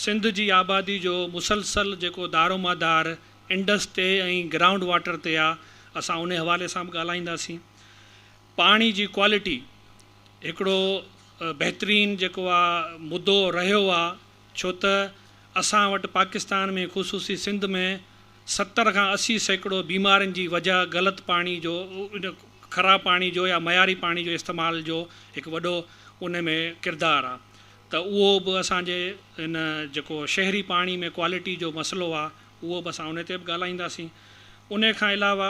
सिंध जी आबादी जो मुसलसल जेको दारोमदार इंडस ते ऐं ग्राउंड वाटर ते आहे, असां उन हवाले सां बि ॻाल्हाईंदासीं। पाणी जी क्वालिटी हिकिड़ो बहितरीनु जेको आहे मुद्दो रहियो आहे, छो त असां वटि पाकिस्तान में ख़ुशूसी सिंध में 70 खां 80% बीमारियुनि जी वजह ग़लति पाणी जो, ख़राबु पाणी जो या मयारी पाणी जो इस्तेमाल जो हिकु वॾो उन में किरदारु आहे। त उहो बि असांजे इन जेको शहरी पाणी में क्वालिटी जो मसइलो आहे, उहो बि असां उन ते बि ॻाल्हाईंदासीं। उन खां अलावा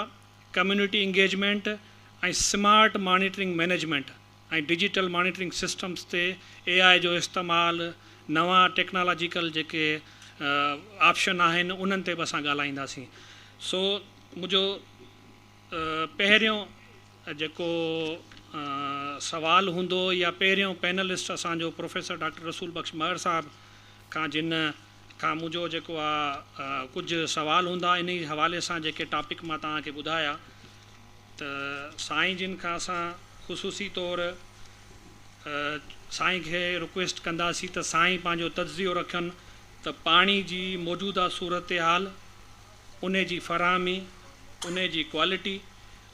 कम्यूनिटी इंगेजमेंट ऐं स्मार्ट मॉनिटरिंग मैनेजमेंट ऐं डिजिटल मॉनिटरिंग सिस्टम्स ते AI जो इस्तेमालु, नवां टेक्नोलॉजिकल जेके ऑप्शन आहिनि उन्हनि ते बि असां ॻाल्हाईंदासीं। सो मुंहिंजो पहिरियों जेको सवाल हूंदो या पहिरियों पैनलिस्ट असांजो प्रोफेसर डॉक्टर रसूल बख्श महर साहब खां, जिन खां मुंहिंजो जेको आहे कुझु सवाल हूंदा इन हवाले सां जेके टॉपिक मां तव्हांखे ॿुधाया, त साईं जिन खां असां ख़ुशूसी तौरु साईं खे रिक्वेस्ट कंदासीं त साईं पंहिंजो तजियो रखनि त पाणी जी मौजूदा सूरत हाल, उन जी फ़राहमी, उन जी क्वालिटी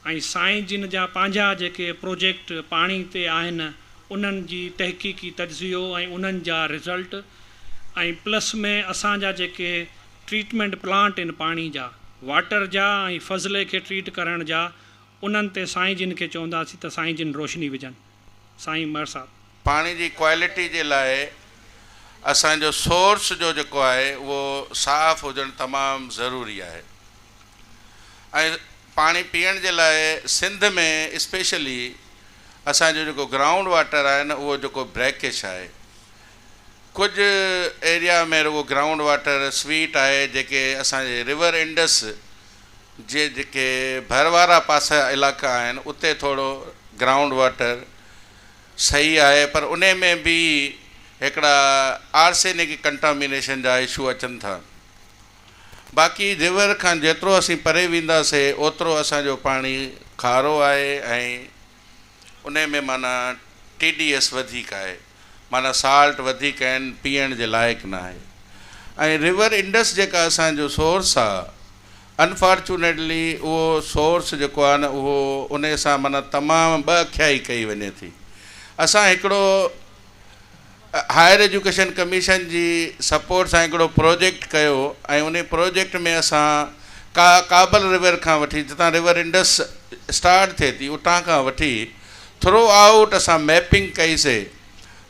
ऐं साईं जिन जा पंहिंजा जेके प्रोजेक्ट पाणी ते आहिनि उन्हनि जी तहक़ीक़ी तजियो ऐं उन्हनि जा रिज़ल्ट, ऐं प्लस में असांजा जेके ट्रीटमेंट प्लांट आहिनि पाणी जा, वाटर जा ऐं फ़ज़ले खे ट्रीट करण जा, उन्हनि ते साईं जिन खे चवंदासीं त साईं जिन रोशनी विझनि। साईं महर साहब। पाणी जी क्वालिटी जे लाइ असांजो सोर्स जो जेको आहे उहो साफ़ हुजणु तमामु ज़रूरी आहे। ऐं पाणी पीअण जे लाइ सिंध में स्पेशली असांजो जेको ग्राउंड वाटर आहे न, उहो जेको ब्रैकिश आहे। कुझु एरिया में रुगो ग्राउंड वाटर स्वीट आहे, जेके असांजे रिवर इंडस जे जेके भर वारा पासा इलाइक़ा आहिनि उते थोरो ग्राउंड वाटर सही आहे, पर उन में बि हिकिड़ा आर्सेनिक कंटामिनेशन जा इशू अचनि था। बाक़ी रिवर खां जेतिरो असीं परे वेंदासीं ओतिरो असांजो पाणी खारो आहे ऐं उन में माना TDS वधीक आहे, माना साल्ट वधीक आहिनि, पीअण जे लाइक़ु न आहे। ऐं रिवर इंडस जेका असांजो सोर्स आहे, अनफॉर्चुनेटली उहो सोर्स जेको आहे न उहो उन सां माना तमामु अखियाई कई वञे थी। असां हिकिड़ो हायर एजुकेशन कमीशन जी सपोर्ट सां हिकिड़ो प्रोजेक्ट कयो ऐं उन प्रोजेक्ट में असां काबल रिवर खां वठी, जितां रिवर इंडस स्टार्ट थिए थी उतां खां वठी थ्रू आउट असां मैपिंग कईसीं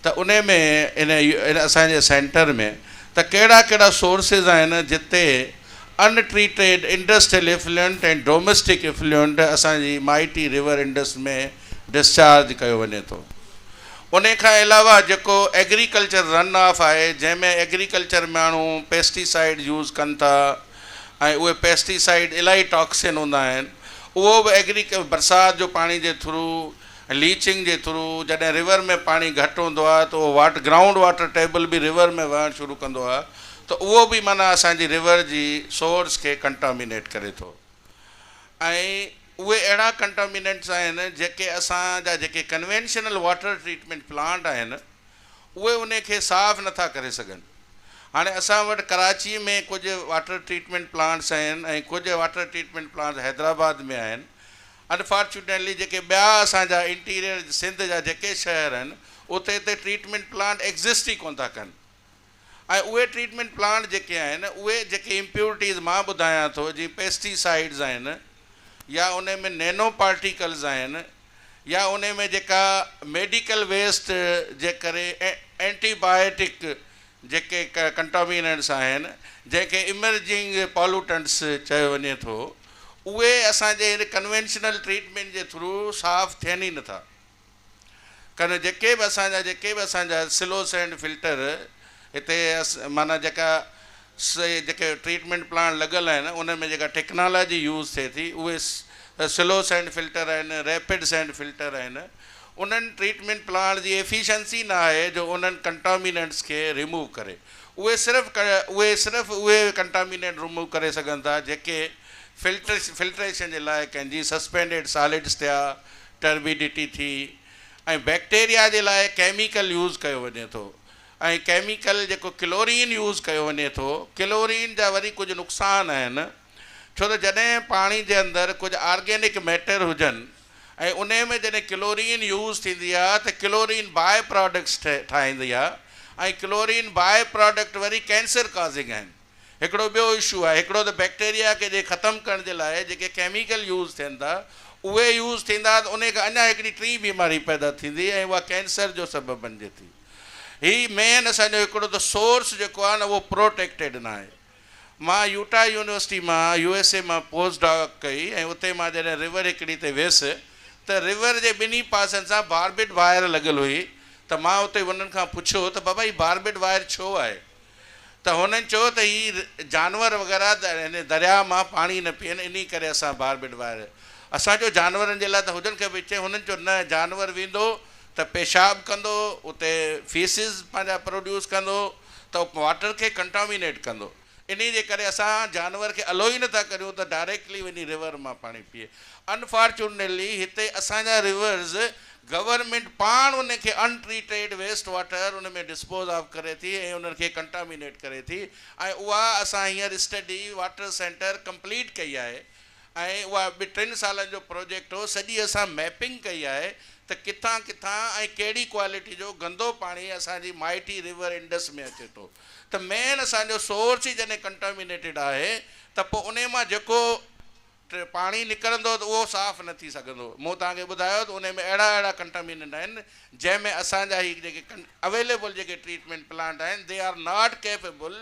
त उन में इन असांजे सेंटर में त कहिड़ा कहिड़ा सोर्सिस आहिनि जिते अनट्रीटेड इंडस्ट्रियल इफ्लुएंट ऐं डोमेस्टिक इफ्लुएंट असांजी माइटी रिवर इंडस में डिस्चार्ज कयो वञे थो। उन खां अलावा जेको एग्रीकल्चर रन ऑफ आहे, जंहिंमें एग्रीकल्चर माण्हू पेस्टिसाइड यूज़ कनि था ऐं उहे पेस्टिसाइड इलाही टॉक्सिन हूंदा आहिनि, उहो बि बरसाति जो पाणी जे थ्रू, लीचिंग जे थ्रू, जॾहिं रिवर में पाणी घटि हूंदो आहे त उहो ग्राउंड वाटर टेबल बि रिवर में वहणु शुरू कंदो आहे, त उहो बि माना असांजी रिवर जी सोर्स खे कंटामिनेट करे थो। ऐं उहे अहिड़ा कंटामिनेंट्स आहिनि जेके असांजा जेके कन्वेंशनल वाटर ट्रीटमेंट प्लांट आहिनि उहे उन खे साफ़ नथा करे सघनि। हाणे असां वटि कराची में कुझु वाटर ट्रीटमेंट प्लांट्स आहिनि ऐं कुझु वाटर ट्रीटमेंट प्लांट्स हैदराबाद में आहिनि। अनफॉर्चुनेटली जेके ॿिया असांजा इंटीरियर सिंध जा जेके शहर आहिनि उते ते ट्रीटमेंट प्लांट एग्ज़िस्ट ई कोन था कनि। ऐं उहे ट्रीटमेंट प्लांट जेके आहिनि उहे जेके इम्प्योरिटीज़ मां ॿुधायां थो, जीअं पेस्टिसाइड्स आहिनि या उन में नैनो पार्टिकल्स आहिनि या उन में जेका मेडिकल वेस्ट जे करे एंटीबायोटिक जेके कंटामिनेंट्स आहिनि, जंहिंखे इमर्जिंग पॉल्यूटेंट्स चयो वञे थो, उहे असांजे हिन कन्वेंशनल ट्रीटमेंट जे थ्रू साफ़ थियनि ई नथा। कारण जेके बि असांजा सिलो सैंड फिल्टर हिते माना जेके ट्रीटमेंट प्लांट लॻल आहिनि उन में जेका टेक्नोलॉजी यूज़ थिए थी उहे स्लो सैंड फिल्टर आहिनि, रैपिड सैंड फिल्टर आहिनि। उन्हनि ट्रीटमेंट प्लांट जी एफिशिएंसी न आहे जो उन्हनि कंटामिनेंट्स खे रिमूव करे। उहे सिर्फ़ु उहे कंटामिनेंट रिमूव करे सघनि था जेके फिल्ट्रेशन जे लाइ कंहिंजी सस्पेंडेड सॉलिड्स थिया, टर्बिडिटी थी, ऐं बैक्टीरिया जे लाइ केमिकल यूज़ कयो वञे थो। ऐं केमिकल जेको क्लोरीन यूज़ कयो वञे थो, क्लोरीन जा वरी कुझु नुक़सान आहिनि, छो त जॾहिं पाणी जे अंदरि कुझु ऑर्गेनिक मैटर हुजनि ऐं उन में जॾहिं क्लोरीन यूज़ थींदी आहे त क्लोरीन बाय प्रोडक्ट्स ठाहींदी आहे, ऐं क्लोरीन बाय प्रोडक्ट वरी कैंसर कॉज़िंग आहिनि। हिकिड़ो ॿियो इशू आहे, हिकिड़ो त बैक्टीरिया खे जे ख़तमु करण जे लाइ जेके केमिकल यूज़ थियनि था उहे यूज़ थींदा त उन खां अञा हिकिड़ी टी बीमारी पैदा थींदी ऐं उहा कैंसर जो सबबु बणिजे थी। हीअ मेन असांजो हिकिड़ो त सोर्स जेको आहे न उहो प्रोटेक्टेड न आहे। मां यूटा यूनिवर्सिटी मां USA मां पोस्ट डॉक कई ऐं उते मां जॾहिं रिवर हिकिड़ी ते वियुसि त रिवर जे ॿिन्ही पासनि सां बारबिट वायर लॻियल हुई, त मां उते उन्हनि खां पुछियो त बाबा हीअ बारबिट वायर छो आहे? त हुननि चयो त हीअ जानवर वग़ैरह हिन दरिया मां पाणी न पीअनि, इन करे असां बारबिट वायर। असांजो जानवरनि जे लाइ त हुजनि खपे, चए हुननि चयो न, जानवर वेंदो त पेशाब कंदो, उते फीसिस पंहिंजा प्रोड्यूस कंदो त वाटर खे कंटामिनेट कंदो, इन जे करे असां जानवर खे अलो ई नथा करियूं त डायरेक्टली वञी रिवर मां पाणी पीए। अनफॉर्चुनेटली हिते असांजा रिवर्स गवर्नमेंट पाण उनखे अनट्रीटेड वेस्ट वाटर उन में डिस्पोज ऑफ करे थी ऐं उन्हनि खे कंटामिनेट करे थी, ऐं उहा असां हींअर स्टडी वाटर सेंटर कंप्लीट कई आहे ऐं उहा 2-3 सालनि जो प्रोजेक्ट हो। सॼी असां मैपिंग कई आहे त किथां किथां ऐं कहिड़ी क्वालिटी जो गंदो पाणी असांजी माइटी रिवर इंडस में अचे थो। त मेन असांजो सोर्स ई जॾहिं कंटामिनेटेड आहे त पोइ उन मां जेको पाणी निकिरंदो त उहो साफ़ु न थी सघंदो। मूं तव्हांखे ॿुधायो त उन में अहिड़ा कंटामिनेंट आहिनि जंहिंमें असांजा ही जेके अवेलेबल जेके ट्रीटमेंट प्लांट आहिनि they are not capable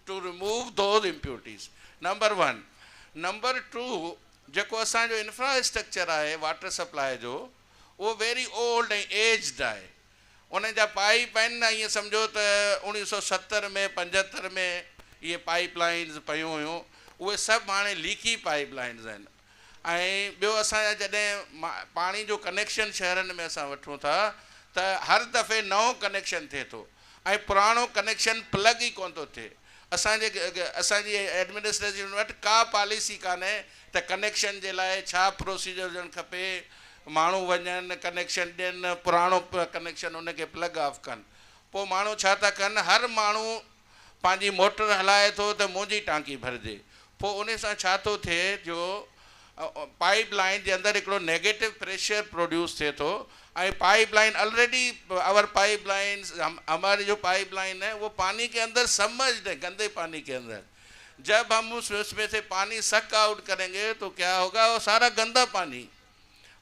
to remove those impurities, number 1। Number 2, जेको असांजो इंफ्रास्ट्रक्चर आहे वाटर सप्लाई जो उहो वेरी ओल्ड ऐं एज्ड आहे। उन जा पाइप आहिनि न, ईअं सम्झो त 1970 में 75 में इहे पाइप लाइन्स पियूं हुयूं, उहे सभु हाणे लीकी पाइप लाइन्स आहिनि। ऐं ॿियो असांजा जॾहिं पाणी जो कनेक्शन शहरनि में असां वठूं था त हर दफ़े नओं कनेक्शन थिए थो ऐं पुराणो कनेक्शन प्लग ई कोन थो थिए। असांजी एडमिनिस्ट्रेशन वटि का पॉलिसी कान्हे त कनेक्शन जे लाइ छा प्रोसीजर हुजणु खपे, माण्हू वञनि कनेक्शन ॾियनि, पुराणो कनेक्शन उनखे प्लग ऑफ कनि। पोइ माण्हू छा था कनि, हर माण्हू पंहिंजी मोटर हलाए थो त मुंहिंजी टांकी भरिजे। पोइ उन सां छा थो थिए जो पाइप लाइन जे अंदरि हिकिड़ो नेगेटिव प्रेशर प्रोड्यूस थिए थो ऐं pipe line already our pipe line हमारी जो पाइप लाइन है वो पानी के अंदर सबमर्ज्ड है, गंदे पानी के अंदर। जब हम उसमें से पानी सक आउट करेंगे तो क्या होगा, वो सारा गंदा पानी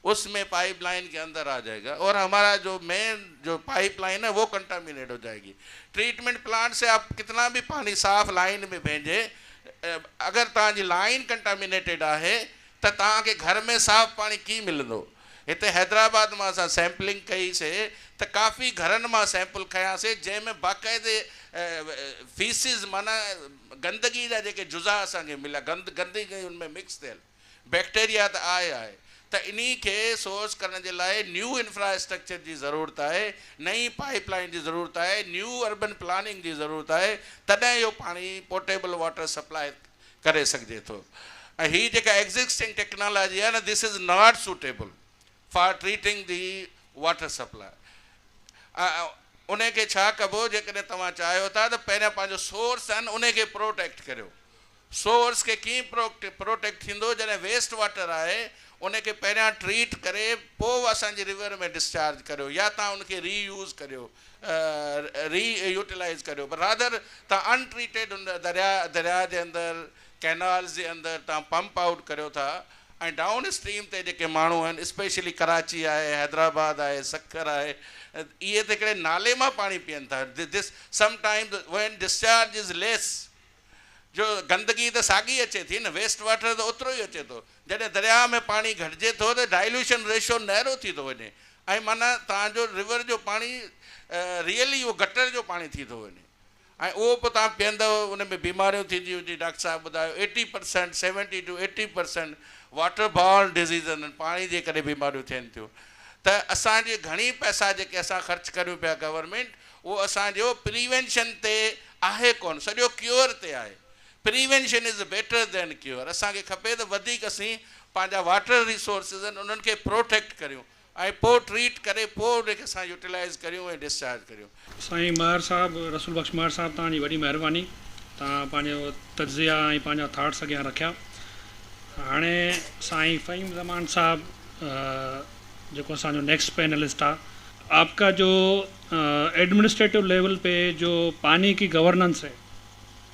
उसमें पाइप लाइन के अंदर आ जाएगा और हमारा जो मेन जो पाइप लाइन है वो कंटामिनेट हो जाएगी। ट्रीटमेंट प्लांट से आप कितना भी पानी साफ लाइन में भेजे, अगर तव्हांजी लाइन कंटामिनेटेड आहे त तव्हांखे घर में साफ़ पाणी कीअं मिलंदो। हिते हैदराबाद में असां सैम्पलिंग कईसीं त काफ़ी घरनि मां सैंपल खयासीं जंहिंमें बाक़ाइदे फीसिस माना गंदगी जा जेके जुज़ा असांखे मिलिया, गंदगी उनमें मिक्स थियल, बैक्टीरिया त आहे। त इन्ही खे सोर्स करण जे लाइ न्यू इंफ्रास्ट्रक्चर जी ज़रूरत आहे, नई पाइप लाइन जी ज़रूरत आहे, न्यू अर्बन प्लानिंग जी ज़रूरत आहे, तॾहिं इहो पाणी पोर्टेबल वाटर सप्लाई करे सघिजे थो। ऐं हीअ जेका एग्ज़िस्टिंग टेक्नोलॉजी आहे न, this is not suitable for treating the water supply. उनखे छा कबो, जेकॾहिं तव्हां चाहियो था त पहिरियां पंहिंजो सोर्स आहिनि उनखे प्रोटेक्ट करियो। सोर्स खे कीअं प्रोटेक्ट थींदो, जॾहिं वेस्ट वाटर आहे उनखे पहिरियां ट्रीट करे पोइ असांजी रिवर में डिस्चार्ज करियो, या तव्हां उनखे रीयूज़ करियो, रीयूटिलाइज़ करियो। पर रादर तव्हां अनट्रीटेड उन दरिया जे अंदरि कैनाल्स जे अंदरि तव्हां पंप आउट करियो था ऐं डाउन स्ट्रीम ते जेके माण्हू आहिनि, स्पेशली कराची आहे, हैदराबाद आहे, सक्कर आहे, इहे त हिकिड़े नाले मां पाणी पीअनि था। This sometimes when discharge is lace, जो गंदगी त साॻी अचे थी न, वेस्ट वाटर त ओतिरो ई अचे थो। जॾहिं दरिया में पाणी घटिजे थो त डाइल्यूशन रेशो नहरो थी थो वञे ऐं माना तव्हांजो रिवर जो पाणी रियली उहो गटर जो पाणी थी थो वञे ऐं उहो पोइ तव्हां पीअंदव, उन में बीमारियूं थींदियूं। जी डॉक्टर साहिबु ॿुधायो 80% 70 to 80% वाटर बॉर्न डिज़ीज़ आहिनि, पाणी जे करे बीमारियूं थियनि थियूं। त असांजी घणी पैसा जेके असां ख़र्चु करियूं पिया गवर्नमेंट, उहो असांजो प्रिवेंशन ते आहे कोन, सॼो क्योर ते आहे। Prevention is better than cure. असांखे खपे त वधीक असीं पंहिंजा वाटर रिसोर्सिस आहिनि उन्हनि खे प्रोटेक्ट करियूं, ऐं पोइ ट्रीट करे पोइ उनखे असां यूटिलाइज़ करियूं ऐं डिस्चार्ज करियूं. साईं महर साहिबु, रसूल बख़्श महर साहिबु, तव्हांजी वॾी महिरबानी. तव्हां पंहिंजो तज़िया ऐं पंहिंजा थाट्स अॻियां रखिया. हाणे साईं फ़हीम ज़मान साहिबु जेको असांजो नेक्स्ट पैनलिस्ट आहे, आपका जो एडमिनिस्ट्रेटिव लेवल पे जो पानी की गवर्नेंस है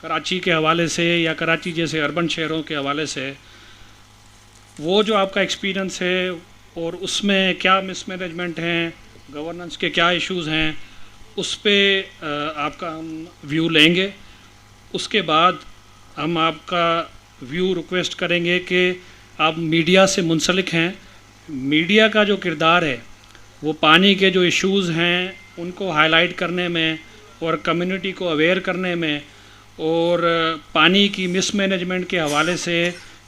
कराची के हवाले से या कराची जैसे अर्बन शहरों के हवाले से, वो जो आपका एक्सपीरियंस है और उसमें क्या मिसमैनेजमेंट हैं, गवर्नेंस के क्या इश्यूज़ हैं, उस पे आपका हम व्यू लेंगे. उसके बाद हम आपका व्यू रिक्वेस्ट करेंगे कि आप मीडिया से मुंसलिक हैं. मीडिया का जो किरदार है वो पानी के जो इश्यूज़ हैं उनको हाईलाइट करने में और कम्युनिटी को अवेयर करने में और पानी की मिसमैनेजमेंट के हवाले से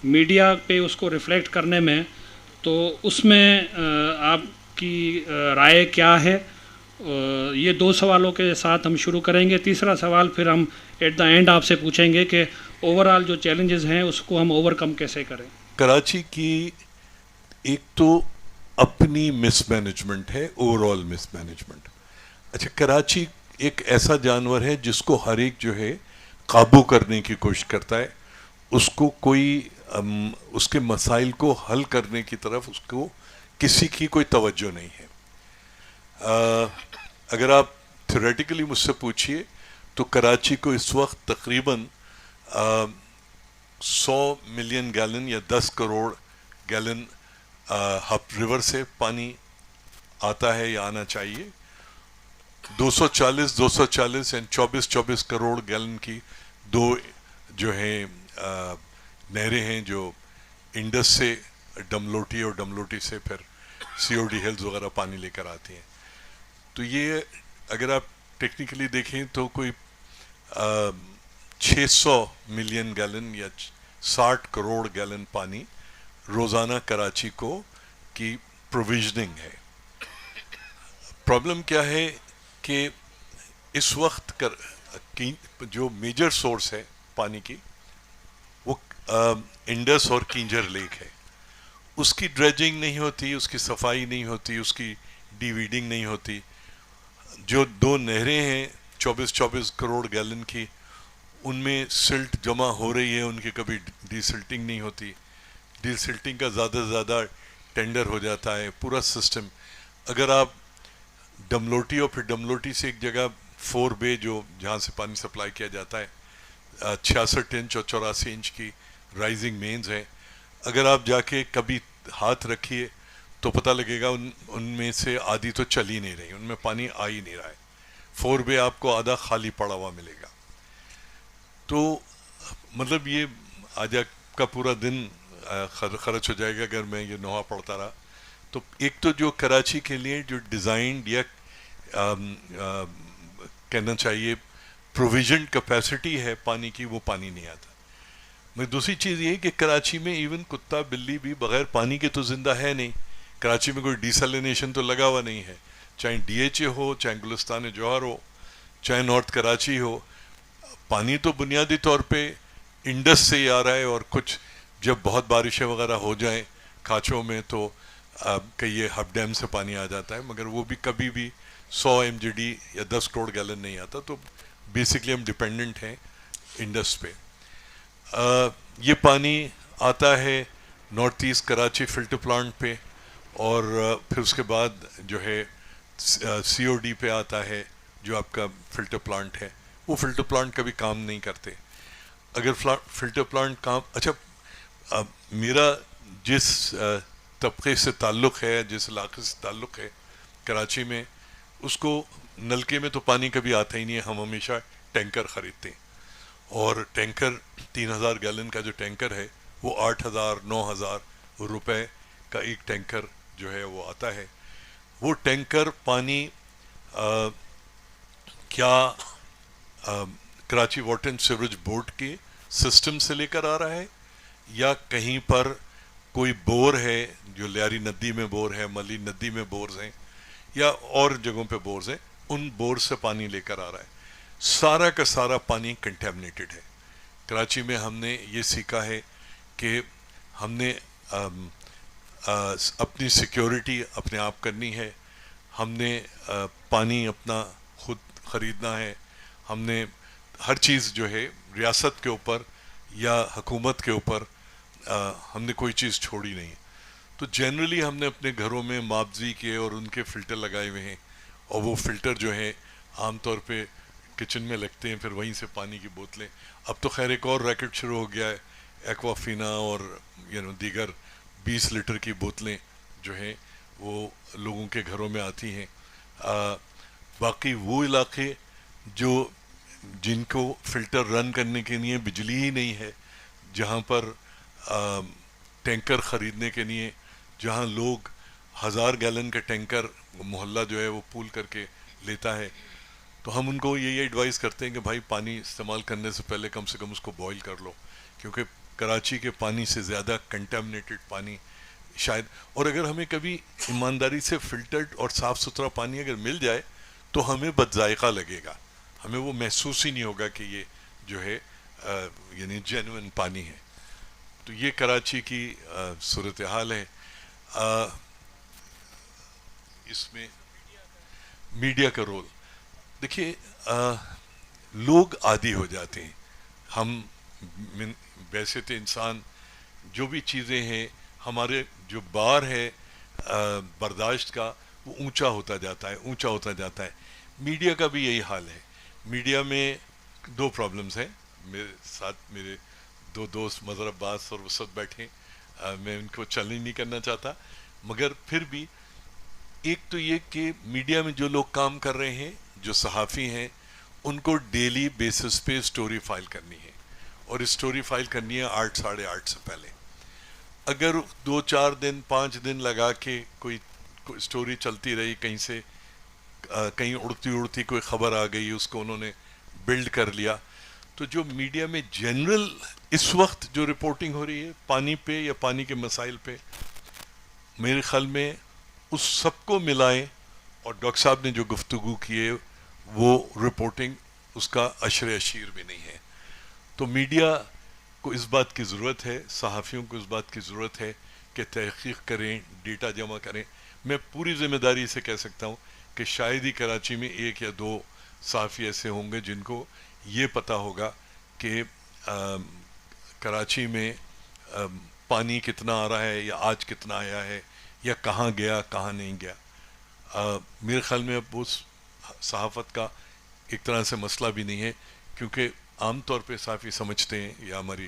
मीडिया पे उसको रिफ़्लेक्ट करने में, तो उसमें आपकी राय क्या है. ये दो सवालों के साथ हम शुरू करेंगे. तीसरा सवाल फिर हम एट द एंड आपसे पूछेंगे कि ओवरऑल जो चैलेंजेस हैं उसको हम ओवरकम कैसे करें. कराची की एक तो अपनी मिसमैनेजमेंट है, ओवरऑल मिसमैनेजमेंट. अच्छा, कराची एक ऐसा जानवर है जिसको हर एक जो है काबू करने की कोशिश करता है. उसको कोई उसके मसाइल को हल करने की तरफ उसको किसी की कोई तवज्जो नहीं है. अगर आप थ्योरेटिकली मुझसे पूछिए तो कराची को इस वक्त तकरीबन 100 मिलियन गैलन या 10 करोड़ गैलन हब रिवर से पानी आता है या आना चाहिए. 240 एंड 24 करोड़ गैलन की दो जो हैं नहरें हैं जो इंडस से डमलोटी और डमलोटी से फिर सीओडी हिल्स वगैरह पानी लेकर आती हैं. तो ये अगर आप टेक्निकली देखें तो कोई 600 मिलियन गैलन या 60 करोड़ गैलन पानी रोज़ाना कराची को की प्रोविजनिंग है. प्रॉब्लम क्या है कि इस वक्त जो मेजर सोर्स है पानी की वो इंडस और किंजर लेक है. उसकी ड्रेजिंग नहीं होती, उसकी सफाई नहीं होती, उसकी डीवीडिंग नहीं होती. जो दो नहरें हैं 24 करोड़ गैलन की, उनमें सिल्ट जमा हो रही है, उनकी कभी डीसिल्टिंग नहीं होती. डीसिल्टिंग का ज़्यादा से ज़्यादा टेंडर हो जाता है पूरा सिस्टम. अगर आप डमलोटी और फिर डमलोटी से एक जगह 4 बे जो जहाँ से पानी सप्लाई किया जाता है 66 इंच और 84 इंच की राइजिंग मेन्स हैं. अगर आप जाके कभी हाथ रखिए तो पता लगेगा उनमें से आधी तो चल ही नहीं रही, उनमें पानी आ ही नहीं रहा है. 4 बे आपको आधा खाली पड़ा हुआ मिलेगा. तो मतलब ये आज का पूरा दिन खर्च हो जाएगा अगर मैं ये नोहा पढ़ता रहा. तो एक तो जो कराची के लिए जो डिज़ाइन या कहना चाहिए प्रोविजन कैपेसिटी है पानी की, वो पानी नहीं आता. मैं दूसरी चीज़ ये कि कराची में इवन कुत्ता बिल्ली भी बग़ैर पानी के तो ज़िंदा है नहीं. कराची में कोई डिसैलिनेशन तो लगा हुआ नहीं है, चाहे DHA हो, चाहे गुलिस्तान जौहर हो, चाहे नॉर्थ कराची हो. पानी तो बुनियादी तौर पे इंडस से ही आ रहा है. और कुछ जब बहुत बारिशें वगैरह हो जाएं खाचों में तो कई ये हब डैम से पानी आ जाता है, मगर वो भी कभी भी 100 MGD या 10 करोड़ गैलन नहीं आता. तो बेसिकली हम डिपेंडेंट हैं इंडस पे. ये पानी आता है north east Karachi filter plant पे और फिर उसके बाद जो है COD पे आता है जो आपका फिल्टर प्लांट है. वो फिल्टर प्लांट कभी काम नहीं करते. अगर फिल्टर प्लांट काम अच्छा मेरा जिस तबके से ताल्लुक़ है, जिस इलाके से ताल्लुक़ है कराची में, उसको नलके में तो पानी कभी आता ही नहीं है. हम हमेशा टैंकर ख़रीदते हैं और टैंकर 3000 गैलन का जो टैंकर है वो 8000-9000 रुपए का एक टैंकर जो है वो आता है. वो टैंकर पानी क्या Karachi water and sewerage board के सिस्टम से लेकर आ रहा है या कहीं पर कोई बोर है जो लियारी नदी में बोर है, मली नदी में बोर्स हैं या और जगहों पे बोर्स हैं, उन बोर से पानी लेकर आ रहा है. सारा का सारा पानी कंटेमिनेटेड है. कराची में हमने ये सीखा है कि हमने اپنی سیکیورٹی اپنے آپ کرنی ہے. ہم نے پانی اپنا خود خریدنا ہے. ہم نے ہر چیز جو ہے ریاست کے اوپر یا حکومت کے اوپر ہم نے کوئی چیز چھوڑی نہیں. تو جنرلی ہم نے اپنے گھروں میں مابزی کے اور ان کے فلٹر لگائے ہوئے ہیں, اور وہ فلٹر جو ہیں عام طور پہ کچن میں لگتے ہیں, پھر وہیں سے پانی کی بوتلیں. اب تو خیر ایک اور ریکٹ شروع ہو گیا ہے, ایکوافینا اور دیگر 20 لیٹر کی بوتلیں جو ہیں وہ لوگوں کے گھروں میں آتی ہیں. باقی وہ علاقے جو جن کو فلٹر رن کرنے کے لیے بجلی ہی نہیں ہے, جہاں پر ٹینکر خریدنے کے لیے, جہاں لوگ 1000 گیلن کا ٹینکر محلہ جو ہے وہ پول کر کے لیتا ہے, تو ہم ان کو یہی ایڈوائز کرتے ہیں کہ بھائی پانی استعمال کرنے سے پہلے کم سے کم اس کو بوائل کر لو, کیونکہ کراچی کے پانی سے زیادہ کنٹامنیٹڈ پانی شاید, اور اگر ہمیں کبھی ایمانداری سے فلٹرڈ اور صاف ستھرا پانی اگر مل جائے تو ہمیں بد ذائقہ لگے گا, ہمیں وہ محسوس ہی نہیں ہوگا کہ یہ جو ہے یعنی جینوئن پانی ہے. تو یہ کراچی کی صورتحال ہے. اس میں میڈیا کا رول دیکھیے, لوگ عادی ہو جاتے ہیں. ہم ویسے تو انسان جو بھی چیزیں ہیں, ہمارے جو بار ہے برداشت کا وہ اونچا ہوتا جاتا ہے, اونچا ہوتا جاتا ہے. میڈیا کا بھی یہی حال ہے. میڈیا میں 2 پرابلمز ہیں. میرے ساتھ میرے 2 دوست مظہر عباس اور وسعت بیٹھے, میں ان کو چیلنج نہیں کرنا چاہتا, مگر پھر بھی ایک تو یہ کہ میڈیا میں جو لوگ کام کر رہے ہیں, جو صحافی ہیں, ان کو ڈیلی بیسس پہ سٹوری فائل کرنی ہے, اور اسٹوری فائل کرنی ہے 8 ساڑھے 8 سے پہلے. اگر 2-4 دن 5 دن لگا کے کوئی اسٹوری چلتی رہی, کہیں سے کہیں اڑتی کوئی خبر آ گئی, اس کو انہوں نے بلڈ کر لیا, تو جو میڈیا میں جنرل اس وقت جو رپورٹنگ ہو رہی ہے پانی پہ یا پانی کے مسائل پہ, میرے خیال میں اس سب کو ملائیں, اور ڈاکٹر صاحب نے جو گفتگو کی ہے وہ رپورٹنگ اس کا عشر اشیر بھی نہیں ہے. تو میڈیا کو اس بات کی ضرورت ہے, صحافیوں کو اس بات کی ضرورت ہے کہ تحقیق کریں, ڈیٹا جمع کریں. میں پوری ذمہ داری سے کہہ سکتا ہوں کہ شاید ہی کراچی میں 1 یا 2 صحافی ایسے ہوں گے جن کو یہ پتہ ہوگا کہ کراچی میں پانی کتنا آ رہا ہے, یا آج کتنا آیا ہے, یا کہاں گیا کہاں نہیں گیا. میرے خیال میں اب اس صحافت کا ایک طرح سے مسئلہ بھی نہیں ہے, کیونکہ عام طور پہ صحافی سمجھتے ہیں یا ہماری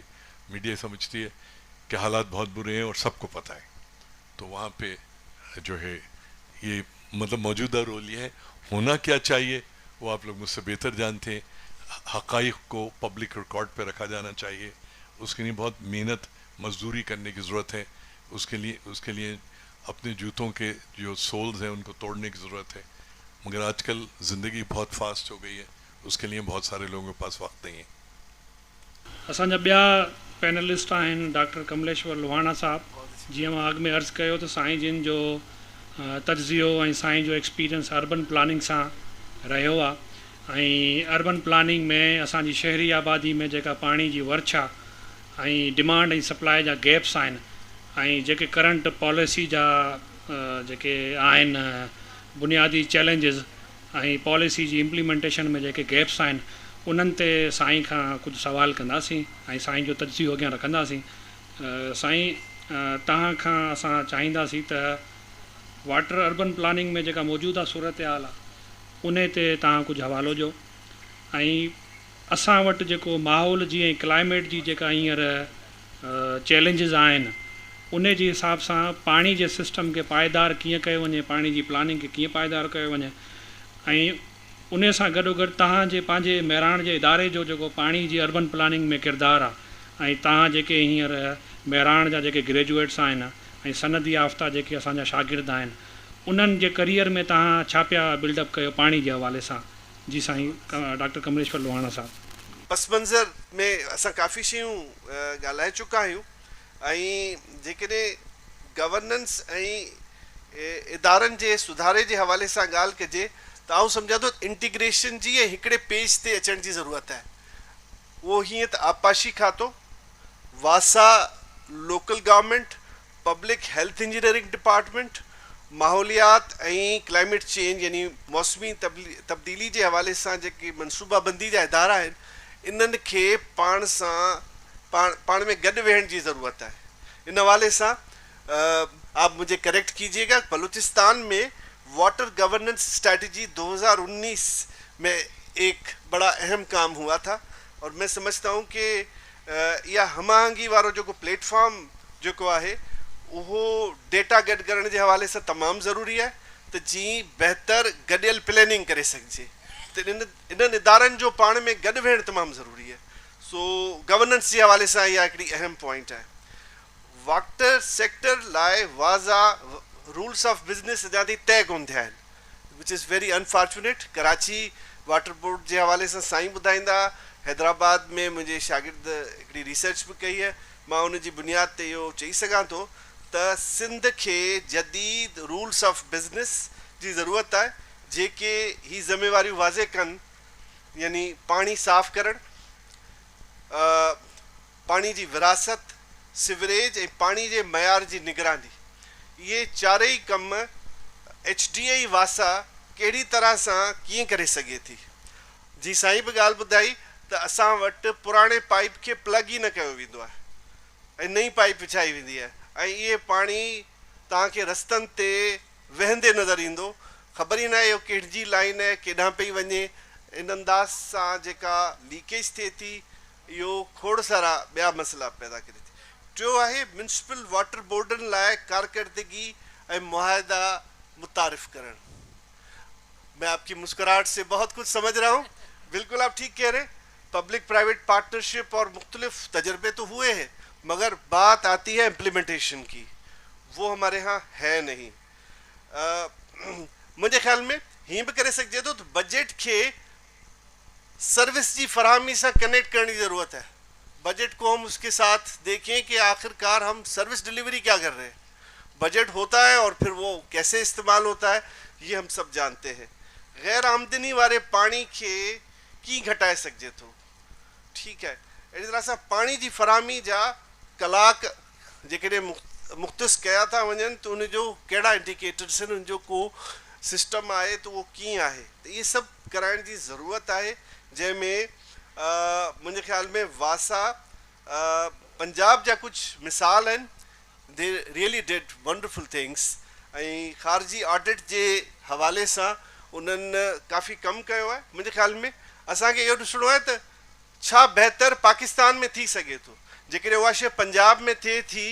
میڈیا سمجھتی ہے کہ حالات بہت برے ہیں اور سب کو پتہ ہے. تو وہاں پہ جو ہے یہ مطلب موجودہ رول یہ ہے. ہونا کیا چاہیے وہ آپ لوگ مجھ سے بہتر جانتے ہیں. حقائق کو پبلک ریکارڈ پہ رکھا جانا چاہیے, اس کے لیے بہت محنت مزدوری کرنے کی ضرورت ہے, اس کے لیے اپنے جوتوں کے جو سولز ہیں ان کو توڑنے کی ضرورت ہے. مگر آج کل زندگی بہت فاسٹ ہو گئی ہے, اس کے لیے بہت سارے لوگوں کے پاس وقت نہیں ہے. असांजा ॿिया पैनलिस्ट आहिनि डॉक्टर कमलेश्वर लोहाणा साहब. जीअं मां अॻु में अर्ज़ु कयो त साईं जिन जो तजज़ियो ऐं साईं जो एक्सपीरियंस अर्बन प्लानिंग सां रहियो आहे, ऐं अर्बन प्लानिंग में असांजी शहरी आबादी में जेका पाणी जी वर्छा ऐं डिमांड ऐं सप्लाई जा गैप्स आहिनि, ऐं जेके करंट पॉलिसी जा जेके आहिनि बुनियादी चैलेंजिस ऐं पॉलिसी जी इम्प्लीमेंटेशन में जेके गैप्स आहिनि, उन्हनि ते साईं खां कुझु सवाल कंदासीं ऐं साईं जो तजज़ियो अॻियां रखंदासीं. साईं तव्हां खां असां चाहींदासीं त वाटर अर्बन प्लानिंग में जेका मौजूदा सूरत हाल आहे उन ते तव्हां कुझु हवालो ॾियो, ऐं असां वटि जेको माहौल जी ऐं क्लाइमेट जी जेका हींअर चैलेंजिस आहिनि उन जे हिसाब सां पाणी जे सिस्टम खे पाइदार कीअं कयो वञे, पाणी जी प्लानिंग खे कीअं पाइदार कयो वञे, ऐं उन सां गॾोगॾु तव्हांजे पंहिंजे महिराण जे इदारे जो जेको पाणी जी अर्बन प्लानिंग में किरदारु आहे, ऐं तव्हां जेके हींअर महिराण जा जेके ग्रेजुएट्स आहिनि ऐं सनदी याफ़्ता जेके असांजा शागिर्द आहिनि, उन्हनि जे करियर में तव्हां छा पिया बिल्डअप कयो पाणी जे हवाले सां. जी साईं डॉक्टर कमलेश्वर लोहाणा साहब. पस मंज़र में असां काफ़ी शयूं ॻाल्हाए चुका आहियूं, ऐं जेकॾहिं गवर्नेंस ऐं इदारनि जे सुधारे जे हवाले सां ॻाल्हि कजे त आउं सम्झां थो इंटीग्रेशन जी ऐं हिकिड़े पेज ते अचण जी ज़रूरत आहे. उहो हीअं त आबपाशी खातो, वासा local government public health engineering department, माहौलियात ऐं क्लाइमेट चेंज यानी मौसमी तब्दीली जे हवाले सां जेके मनसूबाबंदी जा इदारा आहिनि, इन्हनि खे पाण में गॾु वेहण जी ज़रूरत आहे। इन हवाले सां आप मुझे करेक्ट कीजिएगा, बलूचिस्तान में वाटर गवर्नेंस स्ट्रैटेजी 2019 में एक बड़ा अहम काम हुआ था, और मैं समझता हूँ कि यह हमाहंगी वारो जो प्लेटफॉर्म जो है वो डेटा गड करण के हवाले से तमाम ज़रूरी है, तो जी बेहतर गडियल प्लानिंग करे सके, तो इन इदारन जो पाण में गड वेहण तमाम ज़रूरी है। सो गवर्नेंस के हवाले से यह एक अहम पॉइंट है। वाटर सेक्टर लाए वाज़ा रूल्स ऑफ बिजनेस अञा ताईं तय कोन थिया आहिनि, which is very unfortunate. Karachi water board के हवाले से साईं ॿुधाईंदा, हैदराबाद में मुझे शागिर्द हिकिड़ी रिसर्च भी कई है, मां उन जी बुनियाद ते इहो चई सघां थो त सिंध के जदीद रूल्स ऑफ बिजनेस की ज़रूरत है, जेके ही ज़िम्मेवारियूं वाज़े कन, यानी पानी साफ़ करण, पानी की विरासत, सिवरेज ऐं पानी के मयार की निगरानी, ये चारई कम HDA वासा कहिड़ी तरह से कीअं करे सघे थी। जी साईं भी ॻाल्हि ॿुधाई त असां वटि पुराणे पाइप के प्लग ही न कयो वेंदो आहे ऐं नई पाइप विछाई वेंदी आहे, ऐं इहे पाणी तव्हांखे रस्तनि ते वहंदे नज़र ईंदो, ख़बर ही न आहे इहो कहिड़ी लाइन आहे, केॾांहुं पई वञे। इन अंदाज़ सां जेका लीकेज थिए थी, इहो खोड़ सारा ॿिया मसइला पैदा करे थी। टियों आहे म्यूनसिपल वाटर बोर्डनि लाइ कारकर्दगी ऐं मुआहदा मुतारिफ़ करण। मैं आपकी मुस्कुराहट से बहुत कुछ समझ रहा हूँ, बिल्कुल आप ठीक कह रहे हैं। पब्लिक प्राइवेट पार्टनरशिप और मुख्तलिफ तजर्बे तो हुए हैं, मगर बात आती है इम्प्लीमेंटेशन की, वो हमारे यहाँ है नहीं। मुझे ख्याल में हीअं भी करे सघिजे थो तो बजट के सर्विस की फरहमी से कनेक्ट करने की ज़रूरत है। बजट को हम उसके साथ देखें कि आखिरकार हम सर्विस डिलीवरी क्या कर रहे हैं। बजट होता है और फिर वो कैसे इस्तेमाल होता है ये हम सब जानते हैं। गैर आमदनी वाले पानी के की घटाए सघिजे थो, ठीक है। अहिड़ी तरह सां पानी की फरहमी जा कलाक जेकॾहिं मुख़्तस कया था वञनि त उनजो कहिड़ा इंडिकेटर्स आहिनि, उनजो को सिस्टम आहे त उहो कीअं आहे, त इहे सभु कराइण जी ज़रूरत आहे, जंहिंमें मुंहिंजे ख्याल में वासा पंजाब जा कुझु मिसाल आहिनि, they really did wonderful things, ऐं ख़ारजी ऑडिट जे हवाले सां उन्हनि काफ़ी कमु कयो आहे। मुंहिंजे ख्याल में असांखे इहो ॾिसणो आहे त छा बहितर पाकिस्तान में थी सघे थो। जेकॾहिं उहा शइ पंजाब में थिए थी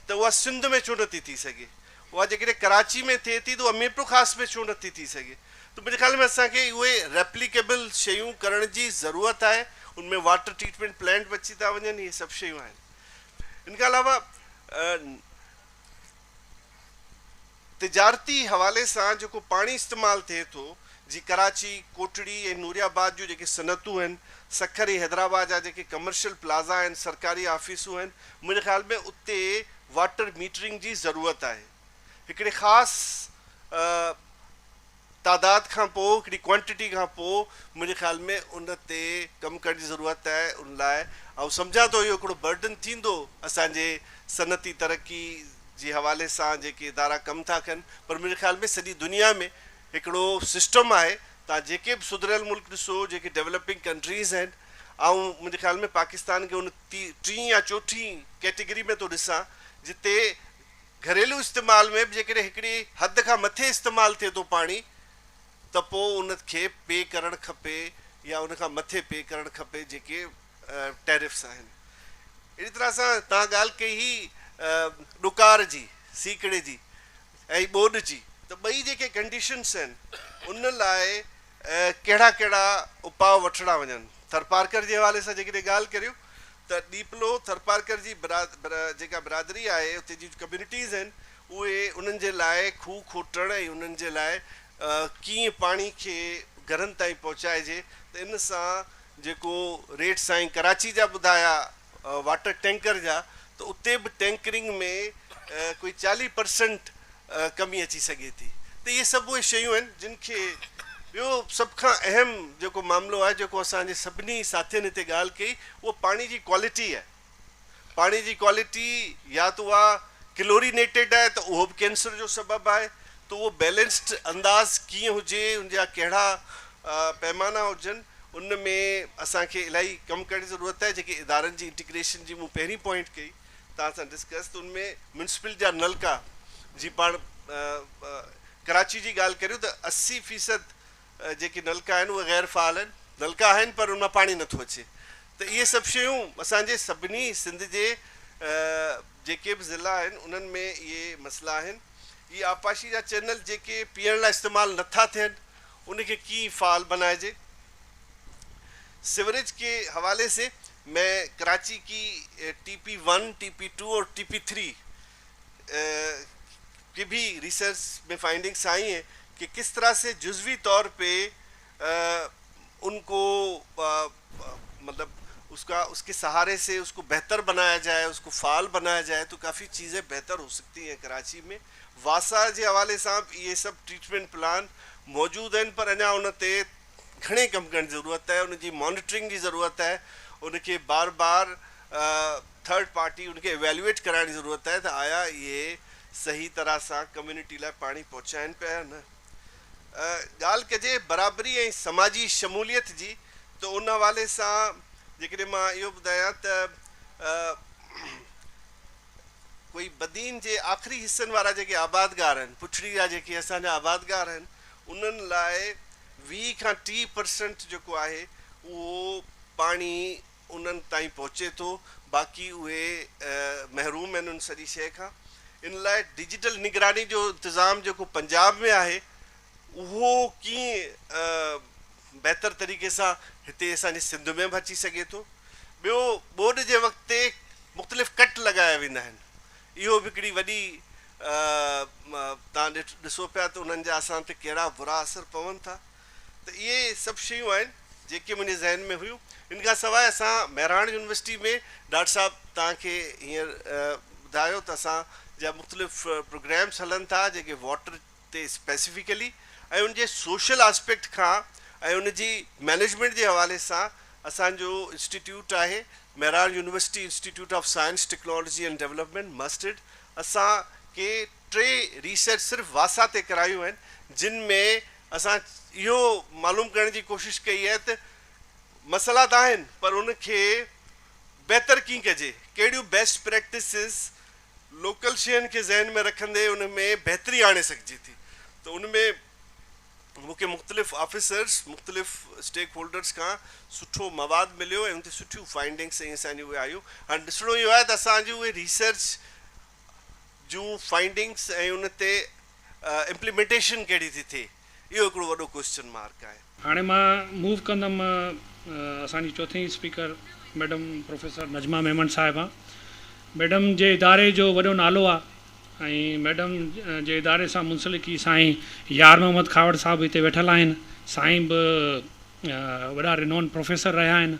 त उहा सिंध में छो नथी थी सघे, उहा जेकॾहिं कराची में थिए थी त उहा मीरपुर ख़ासि में छो नथी थी सघे। त मुंहिंजे ख्याल में असांखे उहे रेप्लिकेबल शयूं करण जी ज़रूरत आहे। उनमें वाटर ट्रीटमेंट प्लांट बि अची था वञनि, इहे सभु शयूं आहिनि। इन खां अलावा तिजारती हवाले सां जेको पाणी इस्तेमालु थिए थो, जी कराची, कोटड़ी ऐं नूरियाबाद जूं जेके सनतूं आहिनि, सखर ऐं हैदराबाद जा जेके कमर्शियल प्लाज़ा आहिनि, सरकारी ऑफिसूं आहिनि, मुंहिंजे ख़्याल में उते वाटर मीटरिंग जी ज़रूरत आहे। हिकिड़े ख़ासि तादाद खां पोइ, हिकिड़ी क्वांटिटी खां पोइ मुंहिंजे ख़्याल में उन ते कमु करण जी ज़रूरत आहे। उन लाइ ऐं सम्झां थो इहो हिकिड़ो बर्डन थींदो असांजे सनती तरक़ी जे हवाले सां जेके इदारा कमु था कनि, पर मुंहिंजे ख़्याल में सॼी दुनिया में हिकिड़ो सिस्टम आहे। तव्हां जेके बि सुधरियल मुल्क ॾिसो, जेके डेवलपिंग कंट्रीज़ आहिनि, ऐं मुंहिंजे ख़्याल में पाकिस्तान खे उन टीं या चोथीं कैटेगरी में थो ॾिसां, जिते घरेलू इस्तेमाल में बि जेकॾहिं हिकिड़ी हद खां मथे इस्तेमालु थिए थो पाणी, त पोइ उनखे पे करणु खपे या उन खां मथे पे करणु खपे जेके टैरिफ्स आहिनि। अहिड़ी तरह सां तव्हां ॻाल्हि कई ही ॾुकार जी, सीकड़े जी ऐं ॿोॾि जी, त ॿई जेके कंडीशन्स आहिनि उन लाइ कहिड़ा कहिड़ा उपाउ वठिणा वञनि। थरपारकर जे हवाले सां जेकॾहिं ॻाल्हि करियूं त डीपलो थरपारकर जी जेका बिरादरी आहे, उते जी कम्यूनिटीज़ आहिनि, उहे उन्हनि जे लाइ खूह खोटण ऐं उन्हनि जे लाइ कीअं पाणी खे घरनि ताईं पहुचाइजे, त इन सां जेको रेट साईं कराची जा ॿुधाया वाटर टैंकर जा, त उते बि टैंकरिंग में कोई 40% कमी अची सघे थी। त इहे सभु उहे शयूं आहिनि जिन खे ॿियो सभ खां अहम जेको मामिलो आहे, जेको असांजे सभिनी साथियुनि हिते ॻाल्हि कई, उहो पाणी जी क्वालिटी आहे। पाणी जी क्वालिटी या त उहा क्लोरीनेटेड आहे त उहो बि कैंसर जो सबबु आहे। त उहो बैलेंस्ड अंदाज़ कीअं हुजे, उनजा कहिड़ा पैमाना हुजनि, उन में असांखे इलाही कमु करण जी ज़रूरत आहे। जेके इदारनि जी इंटीग्रेशन जी मूं पहिरीं पॉइंट कई तव्हां सां डिस्कस, त उनमें म्यूनिसिपल जा नलका जी पाण कराची जी ॻाल्हि करियूं त 80% जेके नलका आहिनि उहे गैर फ़ाल आहिनि, नलका आहिनि पर उन मां पाणी नथो अचे। त इहे सभु शयूं असांजे सभिनी सिंध जे जेके बि ज़िला आहिनि उन्हनि में इहे मसइला आहिनि। इहे आबपाशी जा चैनल जेके पीअण लाइ इस्तेमालु नथा थियनि उनखे कीअं फ़ाल बनाइजे। सिवरेज के हवाले से मैं कराची की TP1, TP2 और TP3 की भी रिसर्च में फाइंडिंग्स आई हैं कि किस तरह से जुज़वी तौर पे उनको मतलब उसके सहारे से उसको बेहतर बनाया जाए, उसको फ़ाल बनाया जाए, तो काफ़ी चीज़ें बेहतर हो सकती हैं कराची में। वासा जे हवाले सां ये सब ट्रीटमेंट प्लान मौजूद आहिनि, पर अञा उन ते घणे कमु करण जी ज़रूरत आहे, उनजी मॉनिटरिंग जी ज़रूरत आहे, उनखे बार बार थर्ड पार्टी उनखे एवेल्युएट कराइण जी ज़रूरत आहे त आया इहे सही तरह सां कम्यूनिटी लाइ पाणी पहुचाइनि पिया न। ॻाल्हि कजे बराबरी ऐं समाजी शमूलियत जी, त उन हवाले सां जेकॾहिं मां इहो ॿुधायां त कोई बदीन जे आख़िरी हिसनि वारा जेके आबादगार आहिनि, पुछड़ी जा जेके असांजा आबादगार आहिनि, उन्हनि लाइ 20 खां 30% जेको आहे उहो पाणी उन्हनि ताईं पहुचे थो, बाक़ी उहे महरूम आहिनि उन सॼी शइ खां। इन लाइ डिजिटल निगरानी जो इंतज़ाम जेको पंजाब में आहे उहो कीअं बहितर तरीक़े सां हिते असांजे सिंध में बि अची सघे थो। ॿियो, ॿोॾि जे वक़्त ते मुख़्तलिफ़ कट लॻाया वेंदा आहिनि, इहो बि हिकिड़ी वॾी तव्हां ॾिसो पिया त उन्हनि जा असां ते कहिड़ा बुरा असर पवनि था। त इहे सभु शयूं आहिनि जेके मुंहिंजे ज़हन में हुयूं। इन खां सवाइ असां मेहराण यूनिवर्सिटी में डॉक्टर साहब तव्हांखे हींअर ॿुधायो त असांजा मुख़्तलिफ़ प्रोग्राम्स हलनि था जेके वाटर ते स्पेसिफिकली ऐं उनजे सोशल आस्पेक्ट खां ऐं उनजी मैनेजमेंट जे हवाले सां असांजो इंस्टीट्यूट आहे Mehran university institute of science technology and development मस्टर्ड। असांखे 3 रिसर्च सिर्फ़ु वासा ते करायूं आहिनि, जिन में असां इहो मालूम करण जी कोशिशि कई आहे त मसइला त आहिनि पर उनखे बहितर कीअं कजे, कहिड़ियूं बेस्ट प्रैक्टिसिस लोकल शयुनि खे ज़हन में रखंदे उन में बहितरी आणे सघिजे थी। त उन में मूंखे मुख़्तलिफ़ ऑफिसर्स मुख़्तलिफ़ स्टेक होल्डर्स खां सुठो मवाद मिलियो ऐं उन ते सुठियूं फाइंडिंग्स ऐं असांजी उहे आयूं। हाणे ॾिसणो इहो आहे त असांजी उहे रिसर्च जूं फाइंडिंग्स ऐं उन ते इम्प्लीमेंटेशन कहिड़ी थी थिए, इहो हिकिड़ो वॾो क्वेश्चन मार्क आहे। हाणे मां मूव कंदुमि असांजी चौथी speaker madam professor Najma Memon साहिबा। मैडम जे इदारे जो वॾो नालो आहे ऐं मैडम जे इदारे सां मुंसलिकी साईं यार मोहम्मद खावड़ साहिबु हिते वेठल आहिनि। साईं बि वॾा रिनोन प्रोफेसर रहिया आहिनि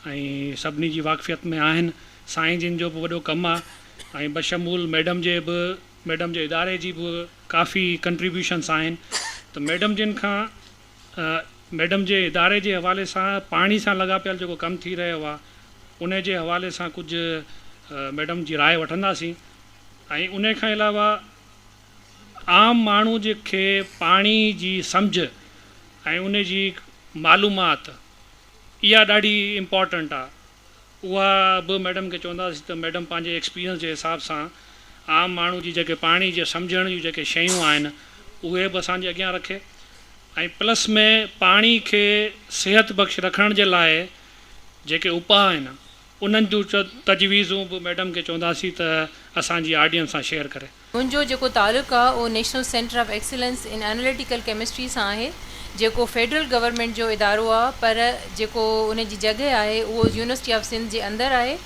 ऐं सभिनी जी वाक़फ़ियत में आहिनि। साईं जिन जो बि वॾो कमु आहे ऐं बशमूल मैडम जे इदारे जी बि काफ़ी कंट्रीब्यूशन्स आहिनि। त मैडम जिन खां मैडम जे इदारे जे हवाले सां पाणी सां लॻापियल जेको कमु थी रहियो आहे उन जे हवाले सां कुझु मैडम जी राय वठंदासीं ऐं उन खां अलावा आम माण्हू खे पाणी जी सम्झ ऐं उन जी मालूमात इहा ॾाढी इम्पॉर्टेंट आहे, उहा बि मैडम खे चवंदासीं त मैडम पंहिंजे एक्सपीरियंस जे हिसाब सां आम माण्हू जी जेके पाणी जे सम्झण जूं जेके शयूं आहिनि उहे बि असांजे अॻियां रखे ऐं प्लस में पाणी खे सिहत बख़्श रखण जे लाइ जेके उपाउ आहिनि उन्हनि जूं तजवीज़ूं बि मैडम खे चवंदासीं त असांजी ऑडियंस सां शेयर करे। मुंहिंजो जेको तालुक़ु आहे उहो national centre of excellence in analytical chemistry सां आहे, जेको फेडरल गवर्नमेंट जो इदारो आहे, पर जेको उन जी जॻह आहे उहो यूनिवर्सिटी ऑफ सिंध जे अंदरि आहे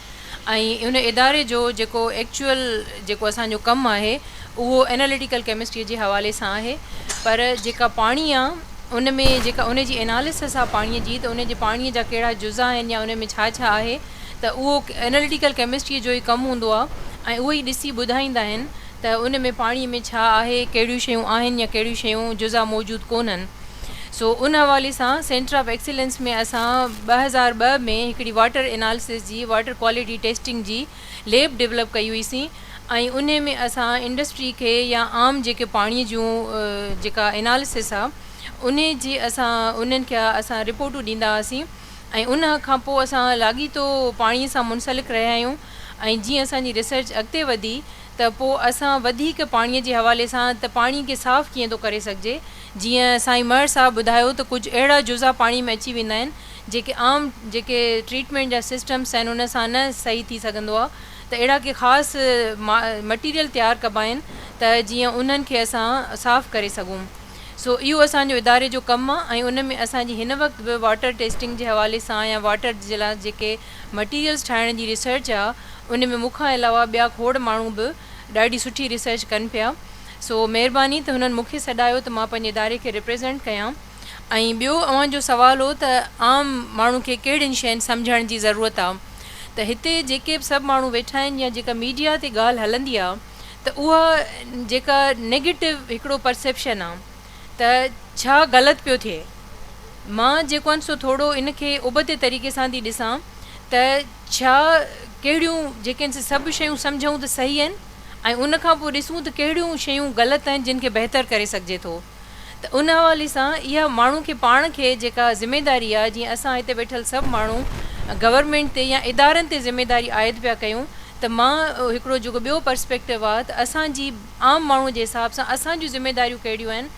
ऐं उन इदारे जो जेको एक्चुअल जेको असांजो कमु आहे उहो एनालिटिकल केमिस्ट्री जे हवाले सां आहे। पर जेका पाणी आहे उन में जेका उन जी एनालिसिस आहे पाणीअ जी, त उन जे पाणीअ जा कहिड़ा जुज़ा आहिनि या उन में छा छा आहे, त उहो एनालिटिकल केमिस्ट्रीअ जो ई कमु हूंदो आहे ऐं उहो ई ॾिसी ॿुधाईंदा आहिनि त उन में पाणीअ में छा आहे, कहिड़ियूं शयूं आहिनि या कहिड़ियूं शयूं जुज़ा मौजूदु कोन्हनि। सो उन हवाले सां सेंटर ऑफ एक्सीलेंस में असां 2002 में हिकिड़ी वाटर एनालिसिस जी वाटर क्वालिटी टेस्टिंग जी लैब डेवलप कई हुईसीं ऐं उन में असां इंडस्ट्री खे या आम जेके पाणीअ जूं जेका एनालिसिस आहे उन जी असां उन्हनि खे असां रिपोर्टूं ॾींदा हुआसीं ऐं उन खां पोइ असां लाॻीतो पाणीअ सां मुंसलिक रहिया आहियूं ऐं जीअं असांजी रिसर्च अॻिते वधी त पोइ असां वधीक पाणीअ जे हवाले सां त पाणीअ खे साफ़ु कीअं थो करे सघिजे जीअं साईं मर साहब ॿुधायो त कुझु अहिड़ा जुज़ा पाणी में अची वेंदा आहिनि जेके आम जेके ट्रीटमेंट जा सिस्टम्स आहिनि उन सां न सही थी सघंदो आहे त अहिड़ा के ख़ासि मटीरियल तयारु कबा आहिनि त जीअं उन्हनि खे असां साफ़ु करे सघूं सो इहो असांजो इदारे जो कमु आहे ऐं उन में असांजी हिन वक़्तु बि वाटर टेस्टिंग जे हवाले सां या वाटर जे लाइ जेके मटीरियल्स ठाहिण जी रिसर्च आहे उन में मूंखां अलावा ॿिया खोड़ माण्हू बि ॾाढी सुठी रिसर्च कनि पिया सो महिरबानी त हुननि मूंखे सॾायो त मां पंहिंजे इदारे खे रिप्रेज़ेंट कयां ऐं ॿियो अव्हांजो सुवालु हो त आम माण्हू खे कहिड़ियुनि शयुनि सम्झण जी ज़रूरत आहे त हिते जेके बि सभु माण्हू वेठा आहिनि या जेका मीडिया ते ॻाल्हि हलंदी आहे त उहा जेका नेगेटिव हिकिड़ो परसेप्शन आहे त छा ग़लति पियो थिए मां जेको आहे सो थोरो इनखे उबते तरीक़े सां थी ॾिसां त छा कहिड़ियूं जेके सभु शयूं सम्झूं त सही आहिनि ऐं उन खां पोइ ॾिसूं त कहिड़ियूं शयूं ग़लति आहिनि जिन खे बहितर करे सघिजे थो त उन हवाले सां इहा माण्हू खे पाण खे जेका ज़िमेदारी आहे जीअं असां हिते वेठल सभु माण्हू गवर्नमेंट ते या इदारनि ते ज़िमेदारी आयद पिया कयूं त मां हिकिड़ो जेको ॿियो पर्सपेक्टिव आहे त असांजी आम माण्हू जे हिसाब सां असांजूं ज़िमेदारियूं कहिड़ियूं आहिनि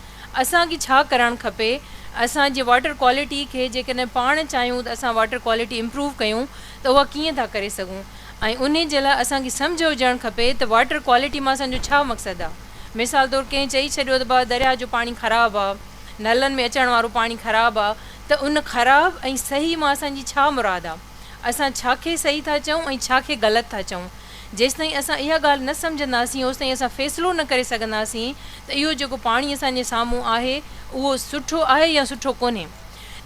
असांखे छा करणु खपे असांजे वाटर क्वालिटी खे जेकॾहिं पाण चाहियूं त असां वाटर क्वालिटी इम्प्रूव कयूं त उहा कीअं था करे सघूं ऐं उन जे लाइ असांखे सम्झ हुजणु खपे त वाटर क्वालिटी मां असांजो छा मक़सदु आहे मिसाल तौरु कंहिं चई छॾियो त भाउ दरिया जो पाणी ख़राबु आहे नलनि में अचण वारो पाणी ख़राबु आहे त उन ख़राबु ऐं सही मां असांजी छा मुराद आहे असां छा खे सही था चऊं ऐं छा खे ग़लति था चऊं जेसिताईं असां इहा ॻाल्हि न सम्झंदासीं होसिताईं असां फ़ैसिलो न करे सघंदासीं त इहो जेको पाणी असांजे साम्हूं आहे उहो सुठो आहे या सुठो कोन्हे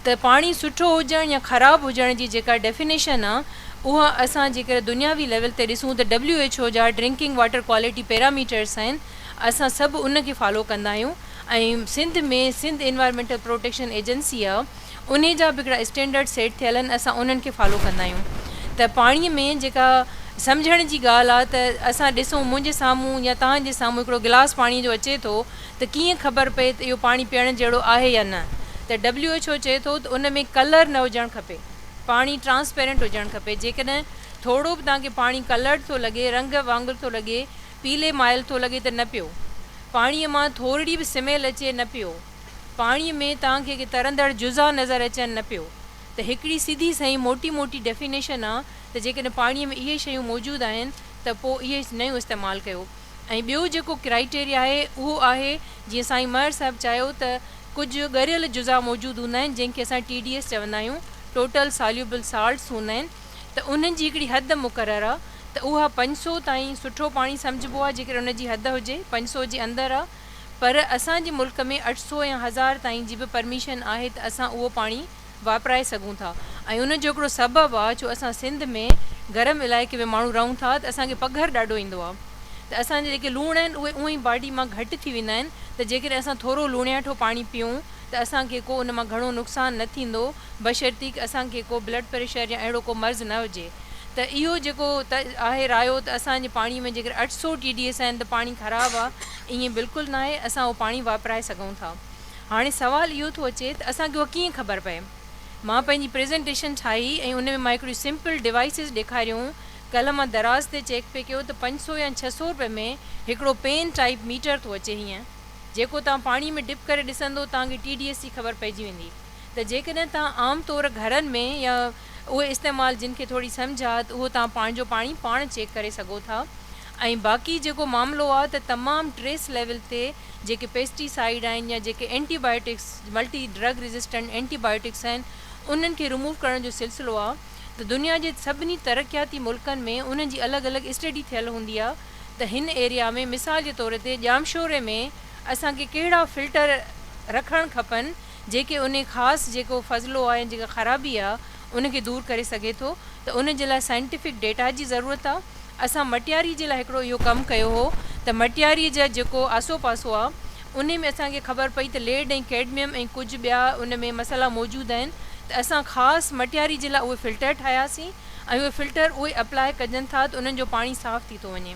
त पाणी सुठो हुजणु या ख़राबु हुजण जी जेका डेफिनेशन आहे उहा असां जेकर दुनियावी लेवल ते ॾिसूं त WHO जा ड्रिंकिंग वाटर क्वालिटी पैरामीटर्स आहिनि असां सभु उनखे फॉलो कंदा आहियूं ऐं सिंध एनवायरमेंटल प्रोटेक्शन एजेंसी आहे उन जा बि हिकिड़ा स्टैंडर्ड सेट थियल आहिनि असां उन्हनि खे फॉलो कंदा आहियूं त पाणीअ में जेका सम्झण जी ॻाल्हि आहे त असां ॾिसूं मुंहिंजे साम्हूं या तव्हांजे साम्हूं हिकिड़ो गिलास पाणीअ जो अचे थो त कीअं ख़बर पए त इहो पाणी पीअण जहिड़ो आहे या न त WHO चए थो त उन में कलर न हुजणु खपे पाणी ट्रांसपेरेंट हुजणु खपे जेकॾहिं थोरो बि तव्हांखे पाणी कलर्ड थो लॻे रंग वांगुरु थो लॻे पीले माइल थो लॻे त न पियो पाणीअ मां थोरी बि स्मेल अचे न पियो पाणीअ में तव्हांखे तरंदड़ जुज़ा नज़र अचनि न पियो त हिकिड़ी सीधी सही मोटी मोटी डेफिनेशन आहे त जेकॾहिं पाणीअ में इहे शयूं मौजूदु आहिनि त पोइ इहे नयूं इस्तेमालु कयो ऐं ॿियो जेको क्राइटेरिया आहे उहो आहे जीअं साईं मर साहिबु चयो त कुझु ॻरियल जुज़ा मौजूदु हूंदा आहिनि जंहिंखे असां TDS चवंदा आहियूं टोटल सॉल्यूबल साल्ट्स हूंदा आहिनि त उन्हनि जी हिकिड़ी हद मुक़ररु आहे त उहा 500 ताईं सुठो पाणी सम्झिबो आहे जेकर उनजी हद हुजे 500 जे अंदरि आहे पर असांजे मुल्क में 800 या 1000 ताईं जी बि परमिशन आहे त असां उहो पाणी वापराए सघूं था ऐं उनजो हिकिड़ो सबबु आहे छो असां सिंध में गरम इलाइक़े में माण्हू रहूं था त असांखे पघर ॾाढो ईंदो आहे त असांजे जेके लूण आहिनि उहे उअं ई बॉडी मां घटि थी वेंदा आहिनि त जेकॾहिं असां थोरो लूणियाठो पाणी पीऊं त असांखे को उन मां घणो नुक़सानु न थींदो बशर्ती की असांखे को ब्लड प्रेशर या अहिड़ो को मर्ज़ न हुजे त इहो जेको आहे रायो त असांजे पाणीअ में जेकर 800 TDS आहिनि त पाणी ख़राबु आहे ईअं बिल्कुलु न आहे असां उहो पाणी वापराए सघूं था हाणे सुवालु इहो थो अचे त असांखे उहा कीअं ख़बर पए मां पंहिंजी प्रेज़ेंटेशन ठाही ऐं उन में मां हिकिड़ियूं सिंपल डिवाइसिस ॾेखारियूं कल्ह मां दराज़ ते चेक पे कयो त 500 या 600 रुपए में हिकिड़ो पेन टाइप मीटर थो अचे हीअं जेको तव्हां पाणीअ में डिप करे ॾिसंदो तव्हांखे TDS जी ख़बर पइजी वेंदी त जेकॾहिं तव्हां आम तौर घरनि में या उहे इस्तेमालु जिन खे थोरी सम्झ आहे त उहो तव्हां पंहिंजो पाणी पाण चेक करे सघो था ऐं बाक़ी जेको मामिलो आहे त तमामु ट्रेस लेवल ते जेके पेस्टिसाइड आहिनि या जेके antibiotics multi drug resistant antibiotics आहिनि उन्हनि खे रिमूव करण जो सिलसिलो आहे त दुनिया जे सभिनी तरक़ियाती मुल्कनि में उन्हनि जी अलॻि अलॻि स्टडी थियल हूंदी आहे त हिन एरिया में मिसाल जे तौर ते ॼामशोरे में असांखे कहिड़ा फिल्टर रखणु खपनि जेके उन ख़ासि जेको फ़ज़लो आहे जेका ख़राबी आहे उनखे दूरि करे सघे थो त उन जे लाइ साइंटिफिक डेटा जी ज़रूरत आहे असां मटियारी जे लाइ हिकिड़ो इहो कमु कयो हो त मटियारीअ जा जेको आसो पासो आहे उन में असांखे ख़बर पई त लेड ऐं कैडमियम ऐं कुझु ॿिया उन में मसाला मौजूदु आहिनि त असां ख़ासि मटियारी जे लाइ उहे फिल्टर ठाहियासीं ऐं उहे फिल्टर उहे अप्लाई कजनि था त उन्हनि जो पाणी साफ़ु थी थो वञे।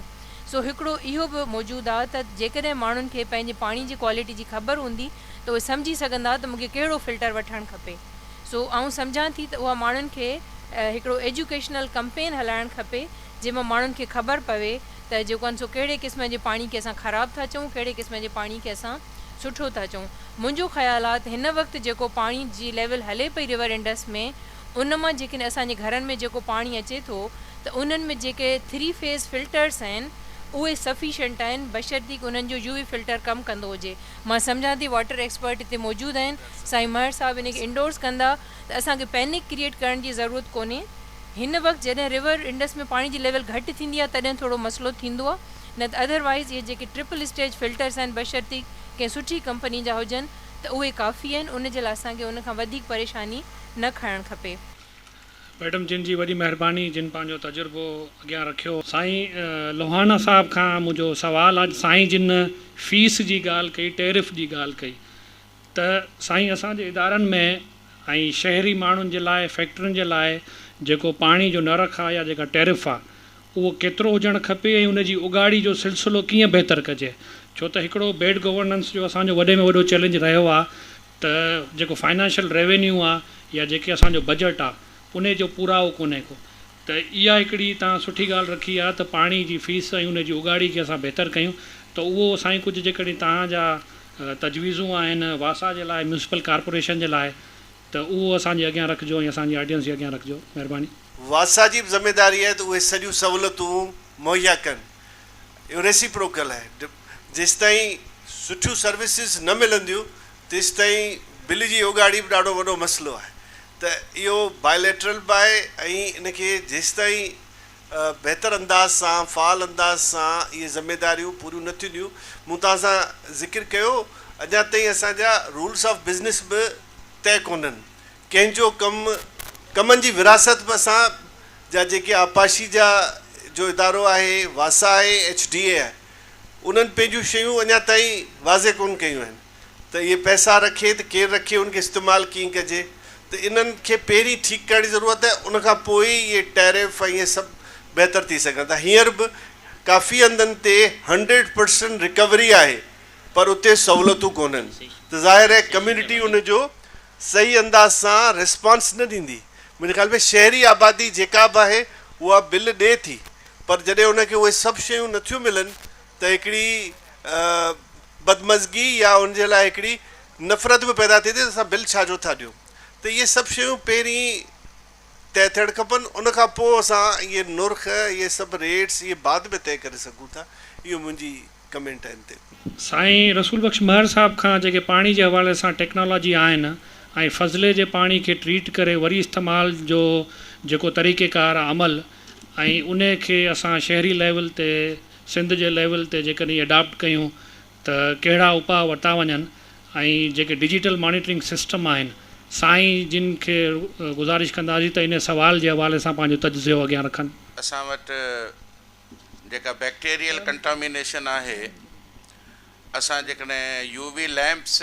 सो हिकिड़ो इहो बि मौजूदु आहे त जेकॾहिं माण्हुनि खे पंहिंजे पाणी जी क्वालिटी जी ख़बर हूंदी त उहे सम्झी सघंदा त मूंखे कहिड़ो फिल्टर वठणु खपे। सो आउं सम्झां थी त उहा माण्हुनि खे हिकिड़ो एजुकेशनल कंपेन हलाइणु खपे जंहिंमां माण्हुनि खे ख़बर पवे त जेको आहे सो कहिड़े क़िस्म जे पाणी खे असां ख़राबु था चऊं, कहिड़े क़िस्म जे पाणी खे असां सुठो था चऊं। मुंहिंजो ख़्यालु आहे त हिन वक़्तु जेको पाणी जी लेवल हले पई रिवर इंडस में उन मां जेकॾहिं असांजे घरनि में जेको पाणी अचे थो त उन्हनि में जेके 3 फेज़ फिल्टर्स आहिनि उहे सफिशेंट आहिनि बशर्ती कि उन्हनि जो यूवी फिल्टर कमु कंदो हुजे। मां सम्झां थी वाटर एक्सपर्ट हिते मौजूदु आहिनि, साईं महर साहिबु इन खे इंडोर्स कंदा त असांखे पैनिक क्रिएट करण जी ज़रूरत कोन्हे। हिन वक़्तु जॾहिं रिवर इंडस में पाणी जी लेवल घटि थींदी आहे तॾहिं थोरो मसइलो थींदो आहे, न त अदरवाइज़ इहे जेके ट्रिपल स्टेज फिल्टर्स आहिनि बशर्ती कंहिं सुठी कंपनी जा हुजनि त उहे काफ़ी आहिनि। उन जे लाइ असांखे उन खां वधीक परेशानी न खणणु खपे। मैडम जिन जी वॾी महिरबानी, जिन पंहिंजो तजुर्बो अॻियां रखियो। साईं लोहाना साहिब खां मुंहिंजो सुवालु आहे, साईं जिन फीस जी ॻाल्हि कई, टैरिफ जी ॻाल्हि कई, त साईं असांजे इदारनि में ऐं शहरी माण्हुनि जे लाइ, फैक्ट्रियुनि जे लाइ जेको पाणी जो नरख आहे या जेका टैरिफ आहे उहो केतिरो हुजणु खपे ऐं उनजी उगाड़ी जो सिलसिलो कीअं बहितर कजे? छो त हिकिड़ो बेड गवर्नेंस जो असांजो वॾे में वॾो चैलेंज रहियो आहे त जेको फाइनेंशियल रेवेन्यू आहे या जेके असांजो बजट आहे उन जो पूराओ कोन्हे को। त इहा हिकिड़ी तव्हां सुठी ॻाल्हि रखी आहे त पाणी जी फीस ऐं उनजी उगाड़ी खे असां बहितर कयूं। त उहो साईं कुझु जेकॾहिं तव्हांजा तजवीज़ूं आहिनि वासा जे लाइ, म्यूनिसिपल कॉर्पोरेशन जे लाइ, त उहो असांजे अॻियां रखिजो ऐं असांजी ऑडियंस जे अॻियां रखिजो, महिरबानी। वासा जी बि ज़िम्मेदारी आहे त उहे सॼियूं सहूलियतूं मुहैया कनि। इहो रेसिप्रोकल आहे। जेसिताईं सुठियूं सर्विसिस न मिलंदियूं तेसिताईं बिल जी उगाड़ी बि ॾाढो वॾो मसइलो आहे। त इहो बायलैटरल बि आहे ऐं इनखे जेसिताईं बहितर अंदाज़ सां, फ़ाल अंदाज़ सां इहे ज़िम्मेदारियूं पूरियूं न थींदियूं। मूं तव्हां सां ज़िक्र कयो अञा ताईं असांजा रूल्स ऑफ बिज़नेस बि तय कोन्हनि। कंहिंजो कमनि जी विरासत बि असां जा जेके आपाशी जा जो इदारो आहे, वासा आहे, HDA आहे, उन्हनि पंहिंजूं शयूं अञा ताईं वाज़े कोन कयूं आहिनि त इहे पैसा रखे त केरु रखे, उनखे इस्तेमालु कीअं कजे। त इन्हनि खे पहिरीं ठीकु करण जी ज़रूरत आहे, उनखां पोइ ई इहे टैरिफ ऐं इहे सभु बहितर थी सघनि था। हींअर बि काफ़ी हंधनि ते 100% रिकवरी आहे पर उते सहूलियतूं कोन्हनि। त ज़ाहिर आहे कम्यूनिटी उनजो सही अंदाज़ सां रिस्पॉन्स न ॾींदी। मुंहिंजे ख़्याल में शहरी आबादी जेका बि आहे उहा बिल ॾिए थी, पर जॾहिं उनखे उहे सभु शयूं नथियूं मिलनि त हिकिड़ी बदमज़गी या उनजे लाइ हिकिड़ी नफ़रत बि पैदा थिए थी त असां बिल छाजो था ॾियूं। त इहे सभु शयूं पहिरीं तय थियणु खपनि, उनखां पोइ असां इहे नुर्ख, इहे सभु रेट्स इहे बाद में तय करे सघूं था। इहो मुंहिंजी कमेंट आहे हिन ते। साईं रसूल बख़्श महर साहिब खां जेके पाणी जे हवाले सां टेक्नोलॉजी आहिनि ऐं फज़ले जे पाणी खे ट्रीट करे वरी इस्तेमाल जो जेको तरीक़ेकार आहे अमल, ऐं उन खे असां शहरी लेवल ते, सिंध जे लेवल ते जेकॾहिं अडॉप्ट कयूं त कहिड़ा उपाउ वरिता वञनि, ऐं जेके डिजिटल मॉनिटरिंग सिस्टम आहिनि, साईं जिन खे गुज़ारिश कंदासीं त इन सवाल जे हवाले सां पंहिंजो तजुज़ियो अॻियां रखनि। असां वटि जेका बैक्टीरियल कंटामिनेशन आहे, असां जेकॾहिं यूवी लैम्प्स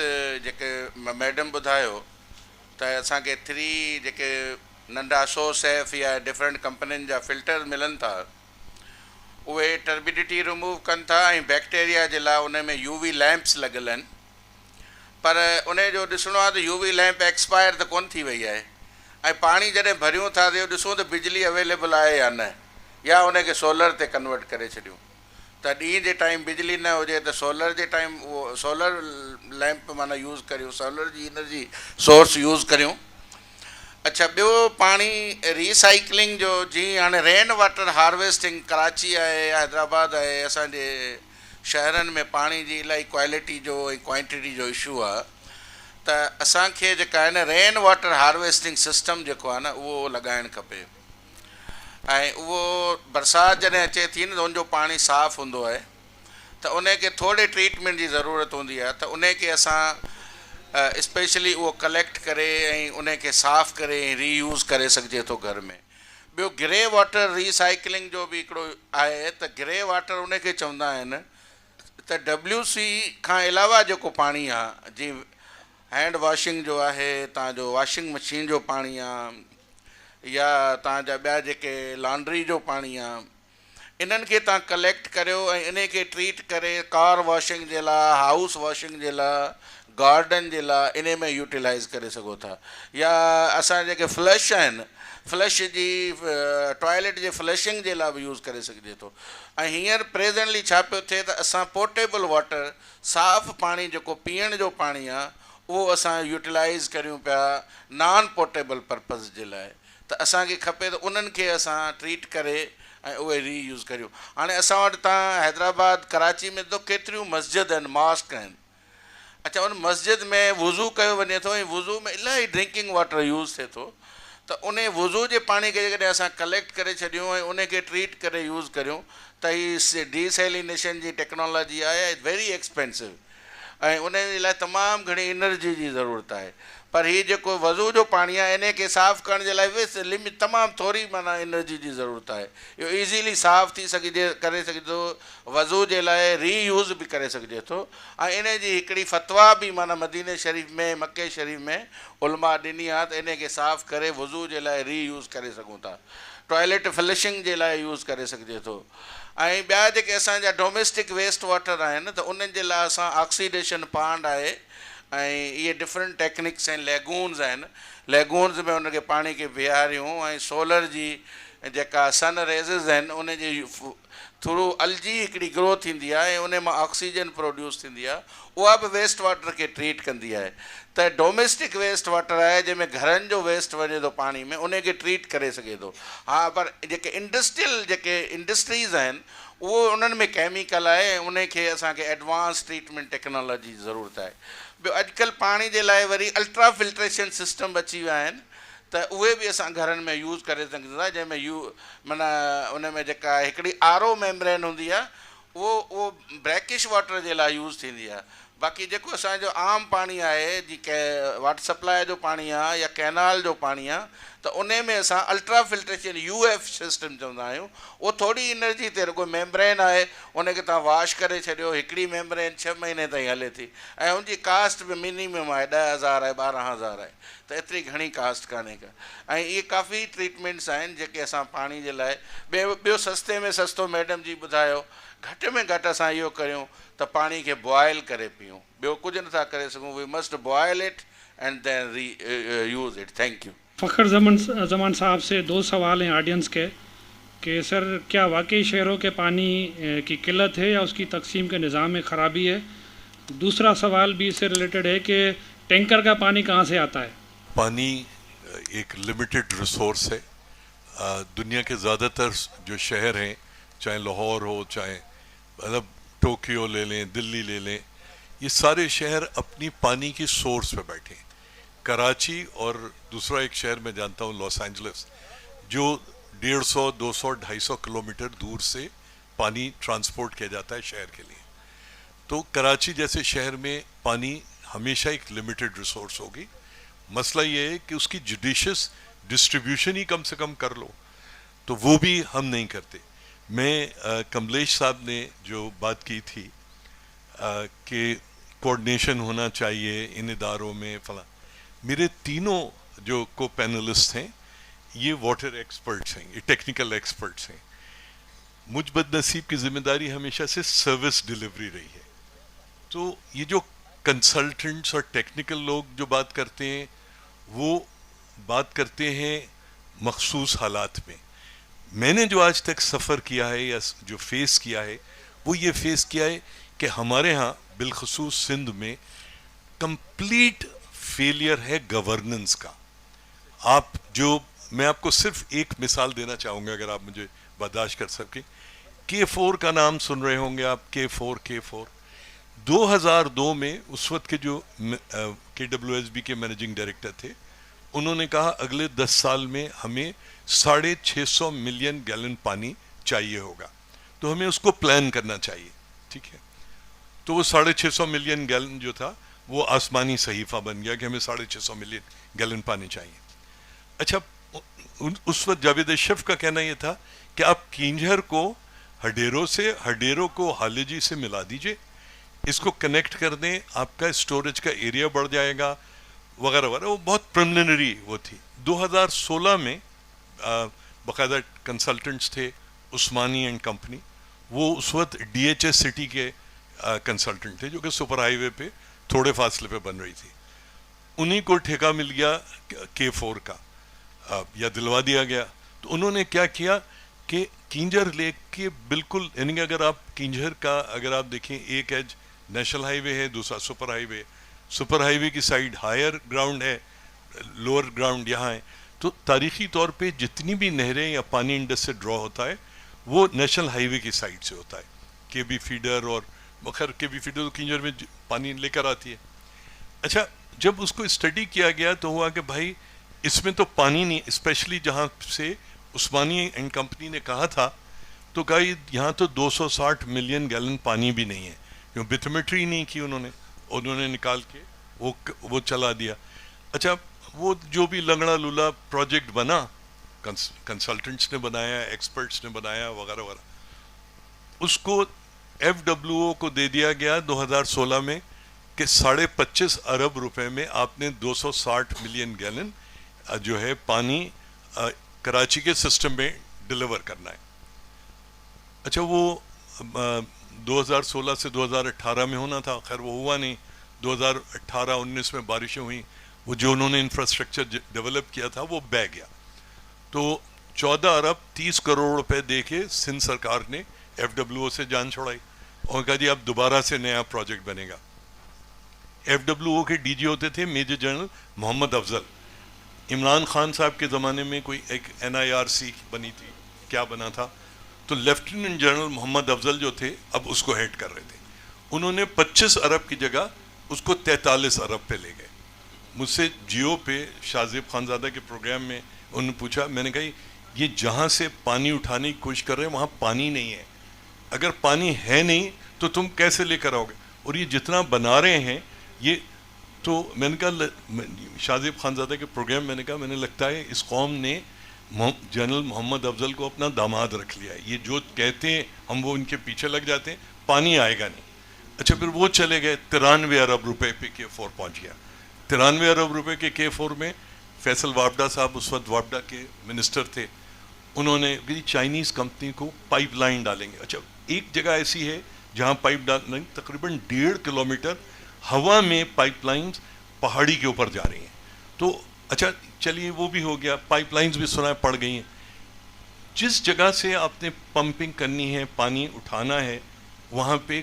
जेके मैडम ॿुधायो त असांखे 3 जेके नंढा सोसेफ या डिफरेंट कंपनियुनि जा फिल्टर मिलनि था, उहे टर्बिडिटी रिमूव कनि था ऐं बैक्टीरिया जे लाइ उन में यूवी लैम्प्स लॻियल आहिनि। पर उन जो ॾिसणो आहे त यूवी लैम्प एक्सपायर त कोन थी वई आहे, ऐं पाणी जॾहिं भरियूं था त ॾिसूं त बिजली अवेलेबल आहे या न, या उनखे सोलर ते कन्वर्ट करे छॾियूं। त ॾींहं जे टाइम बिजली न हुजे त सोलर जे टाइम उहो सोलर लैम्प माना यूज़ करियूं, सोलर जी एनर्जी सोर्स यूज़ करियूं। अच्छा, ॿियो पाणी रिसाइक्लिंग जो, जीअं हाणे रेन वाटर हार्वेस्टिंग कराची आहे, हैदराबाद आहे, असांजे शहरनि में पाणी जी इलाही क्वालिटी जो ऐं क्वांटिटी जो इशू आहे। त असांखे जेका आहे न रेन वाटर हार्वेस्टिंग सिस्टम जेको आहे न उहो लॻाइणु खपे, ऐं उहो बरसाति जॾहिं अचे थी न त उनजो पाणी साफ़ु हूंदो आहे, त उनखे थोरे ट्रीटमेंट जी ज़रूरत हूंदी आहे। त उनखे असां स्पेशली उहो कलेक्ट करे ऐं उनखे साफ़ु करे ऐं रीयूज़ करे सघिजे थो घर में। ॿियो ग्रे वाटर रिसाइक्लिंग जो बि हिकिड़ो आहे, त ग्रे वाटर उनखे चवंदा आहिनि त WC खां अलावा जेको पाणी आहे जीअं हैंड वॉशिंग जो आहे, तव्हांजो वॉशिंग मशीन जो पाणी आहे, या तव्हांजा ॿिया जेके लॉन्ड्री जो पाणी आहे, इन्हनि खे तव्हां कलेक्ट करियो ऐं इन खे ट्रीट करे कार वॉशिंग जे लाइ, हाउस वॉशिंग जे लाइ, गार्डन जे लाइ इन में यूटिलाइज़ करे सघो था। या असां जेके फ्लश आहिनि, फ्लश जी टॉयलेट जे फ्लशिंग जे लाइ बि यूज़ करे सघिजे थो। ऐं हींअर प्रेज़ेंटली छा पियो थिए त असां पोर्टेबल वाटर, साफ़ु पाणी जेको पीअण जो पाणी आहे, उहो असां यूटिलाइज़ करियूं पिया नॉन पोर्टेबल पर्पज़ जे लाइ। त असांखे खपे त उन्हनि खे असां ट्रीट करे ऐं उहे रीयूज़ करियूं। हाणे असां वटि तव्हां हैदराबाद, कराची में त केतिरियूं मस्जिद आहिनि, मॉस्क आहिनि। अच्छा, उन मस्जिद में वुज़ू कयो वञे थो ऐं वुज़ू में इलाही ड्रिंकिंग वाटर यूज़ थिए थो। त उन वुज़ू जे पाणी खे जेकॾहिं असां कलेक्ट करे छॾियूं ऐं उन खे ट्रीट करे यूज़ करियूं त हीअ डीसैलिनेशन जी टेक्नोलॉजी आहे, वेरी एक्सपेंसिव, ऐं उन जे लाइ तमामु घणी एनर्जी जी ज़रूरत आहे। पर हीअ जेको वज़ू जो पाणी आहे, इन खे साफ़ु करण जे लाइ बि लिमिट तमामु थोरी माना एनर्जी जी ज़रूरत आहे। इहो ईज़ीली साफ़ु थी करे सघे थो, वज़ू जे लाइ रीयूज़ बि करे सघिजे थो। ऐं इन जी हिकिड़ी फ़तवा बि माना मदीने शरीफ़ में, मके शरीफ़ में उलमा ॾिनी आहे त इन खे साफ़ु करे वज़ू जे लाइ रीयूज़ करे सघूं था, टॉयलेट फ्लशिंग जे लाइ यूज़ करे सघिजे थो। ऐं ॿिया जेके असांजा डोमेस्टिक वेस्ट वाटर आहिनि, त उन्हनि जे लाइ असां ऑक्सीडेशन पांड आहे, ऐं इहे डिफरेंट टेक्निक्स आहिनि, लेगून्स आहिनि। लेगून्स में उनखे पाणी खे बीहारियूं ऐं सोलर जी जेका सन रेज़िस आहिनि, उन जे थ्रू अलजी हिकिड़ी ग्रो थींदी आहे ऐं उन मां ऑक्सीजन प्रोड्यूस थींदी आहे, उहा बि वेस्ट वाटर खे ट्रीट कंदी आहे। त डोमेस्टिक वेस्ट वाटर आहे जंहिंमें घरनि जो वेस्ट वञे थो पाणी में, उन खे ट्रीट करे सघे थो। हा, पर जेके इंडस्ट्रियल जेके इंडस्ट्रीज़ आहिनि, उहो उन्हनि में केमिकल आहे ऐं उन खे असांखे एडवांस ट्रीटमेंट टेक्नोलॉजी जी ज़रूरत आहे। ॿियो, अॼुकल्ह पाणी जे लाइ वरी अल्ट्रा फिल्ट्रेशन सिस्टम अची विया आहिनि, त उहे बि असां घरनि में यूज़ करे सघूं था, जंहिंमें माना उन में जेका हिकिड़ी RO मेम्ब्रेन हूंदी आहे, उहो ब्रैकिश वाटर जे लाइ यूज़ थींदी आहे। बाक़ी जेको असांजो आम पाणी आहे, वाटर सप्लाई जो पाणी आहे या कैनाल जो पाणी आहे, त उन में असां अल्ट्रा फिल्ट्रेशन UF सिस्टम चवंदा आहियूं। उहो थोरी एनर्जी ते, रुगो मेम्ब्रेन आहे, उनखे तव्हां वॉश करे छॾियो, हिकिड़ी मेम्ब्रेन 6 महीने ताईं हले थी, ऐं उनजी कास्ट बि मिनिमम आहे, 10,000 आहे, 12,000 आहे, त एतिरी घणी कास्ट कान्हे का। ऐं इहे काफ़ी ट्रीटमेंट्स आहिनि जेके असां पाणी जे लाइ। ॿियो सस्ते में सस्तो मैडम जी ॿुधायो, घटि में घटि असां इहो करियूं त पाणी खे बॉयल करे पियूं, ॿियो कुझु नथा करे सघूं। We must boil it and then use it. Thank you. Fakhar Zaman साहब से 2 सवाल हैं ऑडियंस के, कि सर क्या वाकई शहरों के पानी की किल्लत है या उसकी तकसीम के निज़ाम में ख़राबी है? दूसरा सवाल भी इससे रिलेटेड है कि टैंकर का पानी कहाँ से आता है? पानी एक लिमिटेड रिसोर्स है। दुनिया के ज़्यादातर जो शहर हैं, चाहे लाहौर हो, चाहे मतलब टोक्यो ले लें, दिल्ली ले लें, ये सारे शहर अपनी पानी की सोर्स पे बैठे हैं। कराची और दूसरा एक शहर मैं जानता हूँ, लॉस एंजलिस, जो 150, 200, 250 किलोमीटर दूर से पानी ट्रांसपोर्ट किया जाता है शहर के लिए। तो कराची जैसे शहर में पानी हमेशा एक लिमिटेड रिसोर्स होगी। मसला ये है कि उसकी जुडिशियस डिस्ट्रीब्यूशन ही कम से कम कर लो, तो वो भी हम नहीं करते। मैं कमलेश साहब ने जो बात की थी कि कोऑर्डिनेशन होना चाहिए इन इदारों में फला, मेरे तीनों जो को पैनलिस्ट हैं ये वाटर एक्सपर्ट्स हैं, ये टेक्निकल एक्सपर्ट्स हैं। मुझ बदनसीब की जिम्मेदारी हमेशा से सर्विस डिलीवरी रही है। तो ये जो कंसल्टेंट्स और टेक्निकल लोग जो बात करते हैं, वो बात करते हैं मखसूस हालात में। मैंने जो आज तक सफ़र किया है या जो फेस किया है, वो ये फेस किया है कि हमारे यहाँ बिलखसूस सिंध में कंप्लीट फेलियर है गवर्नेंस का। आप जो, मैं आपको सिर्फ एक मिसाल देना चाहूँगा अगर आप मुझे बर्दाश्त कर सकें। K4 का नाम सुन रहे होंगे आप, K4 2002 में उस वक्त के जो KWSB के मैनेजिंग डायरेक्टर थे, उन्होंने कहा अगले 10 साल में हमें 650 मिलियन गैलन पानी चाहिए होगा, तो हमें उसको प्लान करना चाहिए। ठीक है, तो वो 650 मिलियन गैलन जो था वो आसमानी सहीफा बन गया कि हमें 650 मिलियन गैलन पानी चाहिए। अच्छा, उस वक्त जावेद अशरफ का कहना यह था कि आप किंजहर को हडेरों से, हडेरों को हालेजी से मिला दीजिए, اس کو کنیکٹ کر دیں, آپ کا اسٹوریج کا ایریا بڑھ جائے گا وغیرہ وغیرہ. وہ بہت پریمنری وہ تھی. 2016 میں باقاعدہ کنسلٹنٹس تھے عثمانی اینڈ کمپنی, وہ اس وقت ڈی ایچ ایس سٹی کے کنسلٹنٹ تھے جو کہ سپر ہائی وے پہ تھوڑے فاصلے پہ بن رہی تھی. انہیں کو ٹھیکہ مل گیا K4 کا, یا دلوا دیا گیا. تو انہوں نے کیا کیا کہ کینجر لیک کے بالکل, یعنی کہ اگر آپ کینجر کا اگر آپ دیکھیں, ایک ایج نیشنل ہائی وے ہے, دوسرا سپر ہائی وے. سپر ہائی وے کی سائڈ ہائر گراؤنڈ ہے, لوور گراؤنڈ یہاں ہے. تو تاریخی طور پہ جتنی بھی نہریں یا پانی انڈس سے ڈرا ہوتا ہے وہ نیشنل ہائی وے کی سائڈ سے ہوتا ہے. کے بی فیڈر, اور بخیر کے بی فیڈر تو کینجر میں پانی لے کر آتی ہے. اچھا, جب اس کو اسٹڈی کیا گیا تو ہوا کہ بھائی اس میں تو پانی نہیں, اسپیشلی جہاں سے عثمانی اینڈ کمپنی نے کہا تھا تو کہا یہاں تو 260 ملین گیلن پانی بھی نہیں ہے, کیوں بیتھومیٹری نہیں کی انہوں نے نکال کے وہ چلا دیا. اچھا, وہ جو بھی لنگڑا لولا پروجیکٹ بنا, کنسلٹنٹس نے بنایا, ایکسپرٹس نے بنایا وغیرہ وغیرہ, اس کو ایف ڈبلیو او کو دے دیا گیا 2016 میں کہ 25.5 ارب روپے میں آپ نے 260 ملین گیلن جو ہے پانی کراچی کے سسٹم میں ڈلیور کرنا ہے. اچھا, وہ 2016 سے 2018 میں ہونا تھا, خیر وہ ہوا نہیں. 2018-19 میں بارشیں ہوئیں, وہ جو انہوں نے انفراسٹرکچر ڈیولپ کیا تھا وہ بہ گیا. تو 14 ارب 30 کروڑ روپے دے کے سندھ سرکار نے ایف ڈبلیو او سے جان چھوڑائی اور کہا جی اب دوبارہ سے نیا پروجیکٹ بنے گا. ایف ڈبلیو او کے ڈی جی ہوتے تھے میجر جنرل محمد افضل. عمران خان صاحب کے زمانے میں کوئی ایک NIRC بنی تھی, کیا بنا تھا, تو لیفٹیننٹ جنرل محمد افضل جو تھے اب اس کو ہیڈ کر رہے تھے. انہوں نے 25 ارب کی جگہ اس کو 43 ارب پہ لے گئے. مجھ سے جیو پہ شاہ زیب خانزادہ کے پروگرام میں انہوں نے پوچھا, میں نے کہا یہ جہاں سے پانی اٹھانے کی کوشش کر رہے ہیں وہاں پانی نہیں ہے, اگر پانی ہے نہیں تو تم کیسے لے کر آؤ گے, اور یہ جتنا بنا رہے ہیں یہ. تو میں نے کہا شاہ زیب خانزادہ کے پروگرام میں نے کہا میں نے لگتا ہے اس قوم نے جنرل محمد افضل کو اپنا داماد رکھ لیا ہے, یہ جو کہتے ہیں ہم وہ ان کے پیچھے لگ جاتے ہیں, پانی آئے گا نہیں. اچھا, پھر وہ چلے گئے 93 ارب روپے پہ K4 پہنچ گیا. 93 ارب روپے کے K4 میں فیصل وابڈا صاحب اس وقت وابڈا کے منسٹر تھے, انہوں نے چائنیز کمپنی کو پائپ لائن ڈالیں گے. اچھا, ایک جگہ ایسی ہے جہاں پائپ ڈالیں گے, تقریباً 1.5 کلومیٹر ہوا میں پائپ لائنز پہاڑی کے اوپر جا رہی ہیں. تو اچھا چلیے وہ بھی ہو گیا, پائپ لائنز بھی سنا پڑ گئی ہیں. جس جگہ سے آپ نے پمپنگ کرنی ہے, پانی اٹھانا ہے, وہاں پہ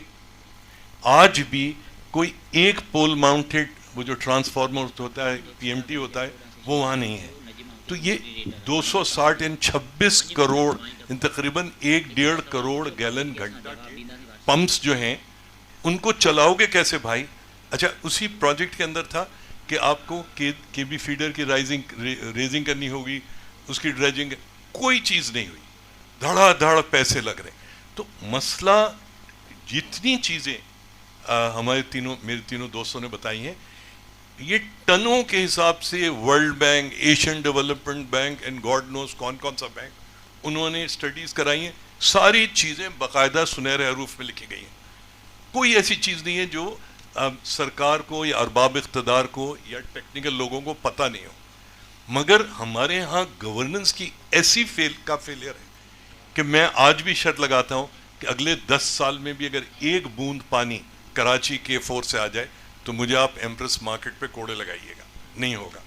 آج بھی کوئی ایک پول ماؤنٹیڈ وہ جو ٹرانسفارمر ہوتا ہے PMT ہوتا ہے وہ وہاں نہیں ہے. تو یہ 260 ان 26 کروڑ ان تقریباً 1.5 کروڑ گیلن گھنٹہ کے پمپس جو ہیں ان کو چلاؤ گے کیسے بھائی. اچھا, اسی پروجیکٹ کے اندر تھا کہ آپ کو کے بی فیڈر کی ریزنگ کرنی ہوگی, اس کی ڈریجنگ, کوئی چیز نہیں ہوئی, دھڑا دھڑ پیسے لگ رہے. تو مسئلہ جتنی چیزیں ہمارے میرے تینوں دوستوں نے بتائی ہیں, یہ ٹنوں کے حساب سے world bank, Asian development bank and God knows کون کون سا بینک انہوں نے اسٹڈیز کرائی ہیں. ساری چیزیں باقاعدہ سنہرے حروف میں لکھی گئی ہیں. کوئی ایسی چیز نہیں ہے جو سرکار کو یا ارباب اقتدار کو یا ٹیکنیکل لوگوں کو پتہ نہیں ہو. مگر ہمارے ہاں گورننس کی ایسی فیلئر ہے کہ میں آج بھی شرط لگاتا ہوں کہ اگلے 10 سال میں بھی اگر ایک بوند پانی کراچی K4 سے آ جائے تو مجھے آپ ایمپریس مارکیٹ پہ کوڑے لگائیے گا, نہیں ہوگا.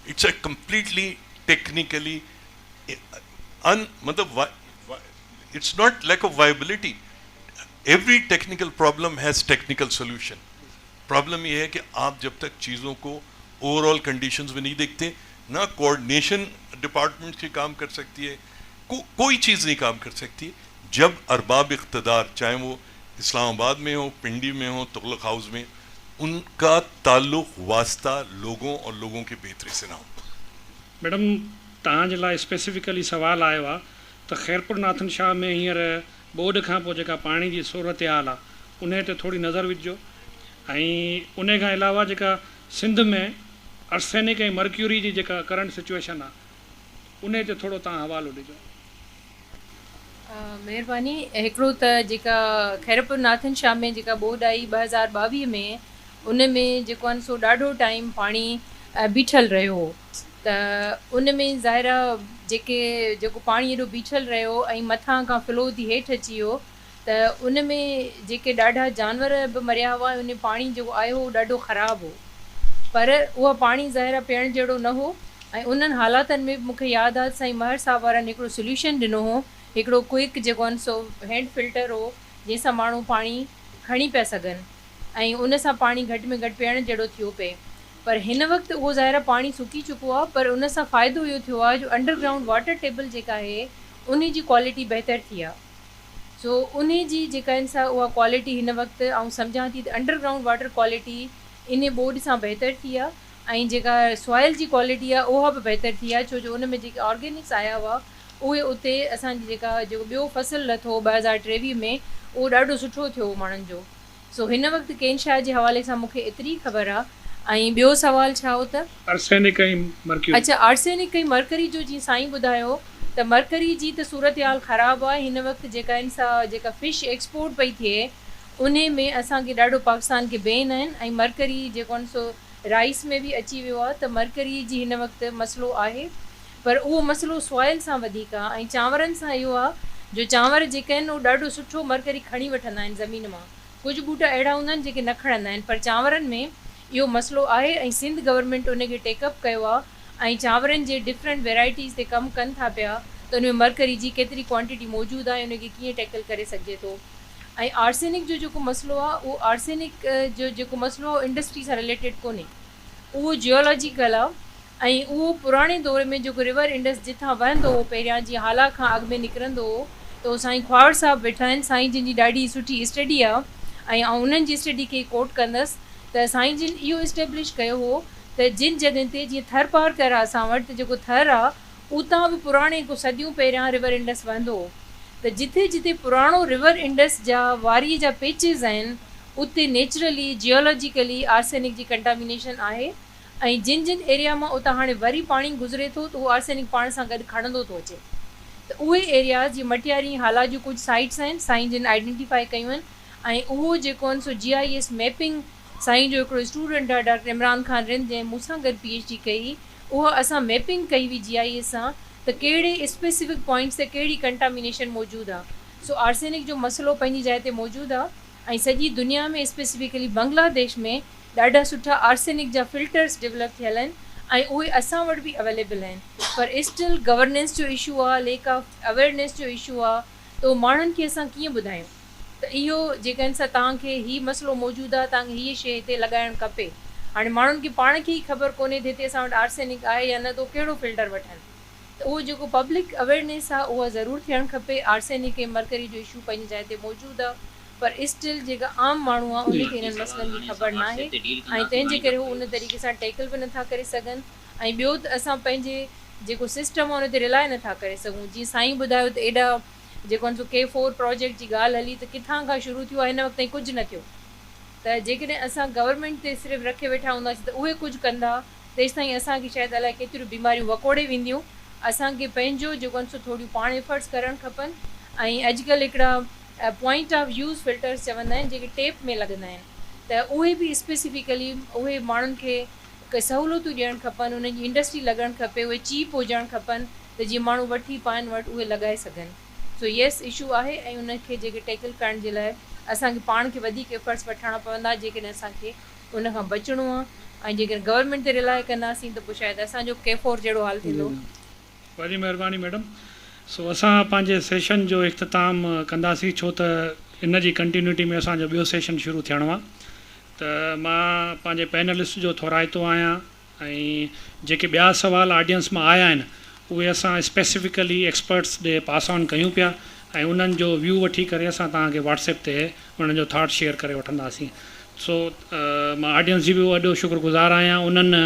اٹس اے کمپلیٹلی ٹیکنیکلی مطلب it's not lack of viability. Every technical problem has technical solution. Problem یہ ہے کہ آپ جب تک چیزوں کو اوور آل کنڈیشنز میں نہیں دیکھتے, نہ کوآرڈینیشن ڈپارٹمنٹ کی کام کر سکتی ہے, کوئی چیز نہیں کام کر سکتی جب ارباب اقتدار چاہے وہ اسلام آباد میں ہو, پنڈی میں ہو, تغلق ہاؤس میں, ان کا تعلق واسطہ لوگوں اور لوگوں کی بہتری سے نہ ہو. मैडम तव्हांजे लाइ स्पेसिफिकली सुवालु आयो आहे त ख़ैरपुर नाथन शाह में हींअर ॿोॾ खां पोइ जेका पाणी जी सूरत हाल आहे उन ते थोरी नज़र विझो. ऐं उन खां अलावा जेका सिंध में अर्सेनिक ऐं मर्क्यूरी जी जेका करंट सिचुएशन आहे उन ते थोरो तव्हां हवालो ॾिजो. महिरबानी। हिकिड़ो त जेका खैरपुर नाथन शाह में जेका ॿोॾि आई 2022 में, उन में जेको आहे सो ॾाढो टाइम पाणी बीठल रहियो हो, त उन में ज़ाहिर जेको पाणी एॾो बीठल रहियो ऐं मथां खां फ्लो थी हेठि अची वियो, त उन में जेके ॾाढा जानवर बि मरिया हुआ। उन पाणी जेको आयो हो ॾाढो ख़राबु हो, पर उहा पाणी ज़ाहिर पीअण जहिड़ो न हो। ऐं उन्हनि हालातनि में मूंखे यादि आहे साईं महर साहब वारनि हिकिड़ो सोल्यूशन ॾिनो हो, हिकिड़ो क्विक जेको आहे सो हैंड फिल्टर हो, जंहिंसां माण्हू पाणी खणी पिया सघनि ऐं उन सां पाणी घटि में घटि पीअण जहिड़ो थियो पिए। पर हिन वक़्तु उहो ज़ाहिर पाणी सुकी चुको आहे, पर उन सां फ़ाइदो इहो थियो आहे जो अंडरग्राउंड वाटर टेबल जेका आहे उन जी क्वालिटी बहितरु थी आहे। सो उन जी जेका आहिनि सा उहा क्वालिटी हिन वक़्तु ऐं सम्झां थी त underground water quality in board सां बहितरु थी आहे। ऐं जेका सॉइल जी क्वालिटी आहे उहा बि बहितरु थी आहे, छो जो उन में जेके ऑर्गेनिक्स आया हुआ उहे उते असांजी जेको ॿियो फ़सुलु लथो 2023 में, उहो ॾाढो सुठो थियो माण्हुनि जो। सो हिन वक़्तु केनशाह जे हवाले सां मूंखे एतिरी ख़बर आहे। ऐं ॿियो सुवालु छा हो त आर्सेनिक ऐं मर्क्यूरी। अच्छा, आर्सेनिक ऐं मरकरी जो जीअं साईं ॿुधायो त मरकरी जी त सूरत हाल ख़राबु आहे। हिन वक़्तु जेका आहिनि सा जेका फ़िश एक्सपोर्ट पई थिए उन में असांखे ॾाढो पाकिस्तान खे बेन आहिनि। ऐं मरकरी जेको आहे सो राइस में बि अची वियो आहे, त मरकरी जी हिन वक़्तु मसइलो आहे, पर उहो मसइलो सॉइल सां वधीक आहे। ऐं चांवरनि सां इहो आहे जो चांवर जेके आहिनि उहो ॾाढो सुठो मरकरी खणी वठंदा आहिनि ज़मीन मां। कुझु ॿूटा अहिड़ा हूंदा आहिनि जेके न खणंदा आहिनि, पर चांवरनि में इहो मसइलो आहे। ऐं सिंध गवर्नमेंट उनखे टेकअप कयो आहे ऐं चांवरनि जे डिफरेंट वेराइटीज़ ते कमु कनि था पिया, त उन में मरकरी जी केतिरी क्वांटिटी मौजूदु आहे, उनखे कीअं टैकल करे सघिजे थो। ऐं आर्सेनिक जो जेको मसइलो आहे, उहो आर्सेनिक जो जेको मसइलो आहे इंडस्ट्री सां रिलेटेड कोन्हे, उहो जियोलॉजिकल आहे। ऐं उहो पुराणे दौर में जेको रिवर इंडस जिथां वहंदो हो पहिरियां, जीअं हाला खां अॻु में निकिरंदो हो, त उहो साईं ख्वार साहब वेठा आहिनि, साईं जिन जी ॾाढी सुठी स्टडी आहे। ऐं उन्हनि जी स्टडी खे कोट कंदसि त साईं जिन इहो इस्टेब्लिश कयो हो त जिन जॻहियुनि ते जीअं थर पार्कर आहे असां वटि, त जेको थर आहे उतां बि पुराणे को सदियूं पहिरियां रिवर इंडस वहंदो हो, त जिथे जिथे पुराणो रिवर इंडस जा वारीअ जा पेचिस आहिनि उते नेचुरली जियोलॉजिकली आर्सेनिक जी कंटामिनेशन आहे। ऐं जिन जिन एरिया मां उतां हाणे वरी पाणी गुज़रे थो त उहो आर्सेनिक पाण सां गॾु खणंदो थो अचे। त उहे एरियाज़ जीअं मटियारी हाला जूं कुझु साइट्स आहिनि साईं जिन आइडेंटिफाई कयूं आहिनि। ऐं उहो जेको आहिनि सो GIS मैपिंग साईं जो हिकिड़ो स्टूडेंट आहे डॉक्टर इमरान खान रिंद, जंहिं मूंसां गॾु PhD कई, उहा असां मैपिंग कई हुई GIS सां त कहिड़े स्पेसिफिक पॉइंट्स ते कहिड़ी कंटामिनेशन मौजूदु आहे। सो आर्सेनिक जो मसइलो पंहिंजी जाइ ते मौजूदु आहे। ऐं सॼी दुनिया में स्पेसिफिकली बांग्लादेश में ॾाढा सुठा आर्सेनिक जा फिल्टर्स डेवलप थियल आहिनि ऐं उहे असां वटि बि अवेलेबल आहिनि। पर स्टिल गवर्नेंस जो इशू आहे, लेक ऑफ अवेयरनेस जो इशू आहे, त उहो माण्हुनि खे असां कीअं ॿुधायूं त इहो जेका आहिनि सा तव्हांखे हीअ मसइलो मौजूदु आहे, तव्हांखे हीअ शइ हिते लॻाइणु खपे। हाणे माण्हुनि खे पाण खे ई ख़बर कोन्हे त हिते असां वटि आर्सेनिक आहे या न, त कहिड़ो फिल्टर वठनि। त उहो जेको पब्लिक अवेयरनेस आहे उहा ज़रूरु थियणु खपे। आर्सेनिक ऐं मरकरी जो इशू पंहिंजी जाइ ते मौजूदु आहे, पर स्टिल जेका आम माण्हू आहे उनखे इन्हनि मसइलनि जी ख़बर न आहे ऐं तंहिंजे करे हू उन तरीक़े सां टैकल बि नथा करे सघनि। ऐं ॿियो त असां पंहिंजे जेको सिस्टम आहे उन ते रिलाए नथा करे सघूं। जीअं साईं ॿुधायो त एॾा जेको आहे सो K4 प्रोजेक्ट जी ॻाल्हि हली, त किथां खां शुरू थियो आहे, हिन वक़्तु ताईं कुझु न थियो। त जेकॾहिं असां गवर्नमेंट ते सिर्फ़ु रखे वेठा हूंदासीं त उहे कुझु कंदा, तेसि ताईं असांखे शायदि अलाए केतिरियूं बीमारियूं वकोड़े वेंदियूं। असांखे पंहिंजो जेको आहे सो थोरियूं पाण एफर्ट्स करणु खपनि। ऐं अॼुकल्ह हिकिड़ा पॉइंट ऑफ यूज़ फिल्टर्स चवंदा आहिनि जेके टेप में लॻंदा आहिनि, त उहे बि स्पेसिफिकली उहे माण्हुनि खे सहूलियतूं ॾियणु खपनि, उन्हनि जी इंडस्ट्री लॻणु खपे, उहे चीप हुजणु खपनि त जीअं माण्हू वठी पाइनि वटि उहे लॻाए सघनि। सो येस इशू आहे ऐं उनखे जेके टैकल करण जे लाइ असांखे पाण खे वधीक एफर्ट्स वठणा पवंदा जेकॾहिं असांखे उनखां बचिणो आहे। ऐं जेकॾहिं गवर्नमेंट ते रिलाए कंदासीं त पोइ शायदि असांजो K4 जहिड़ो हाल थींदो। वॾी महिरबानी मैडम। सो असां पंहिंजे सेशन जो इख़्तिताम कंदासीं, छो त इन जी कंटिन्यूटी में असांजो ॿियो सेशन शुरू थियणो आहे। त मां पंहिंजे पैनलिस्ट जो थोराइतो आहियां ऐं जेके ॿिया सवाल ऑडियंस मां आया आहिनि उहे असां स्पेसिफिकली एक्सपर्ट्स ॾे पास ऑन कयूं पिया ऐं उन्हनि जो व्यू वठी करे असां तव्हांखे व्हाट्सएप ते उन्हनि जो थाट शेयर करे वठंदासीं। सो मां ऑडियंस जी बि वॾो शुक्रगुज़ार आहियां। उन्हनि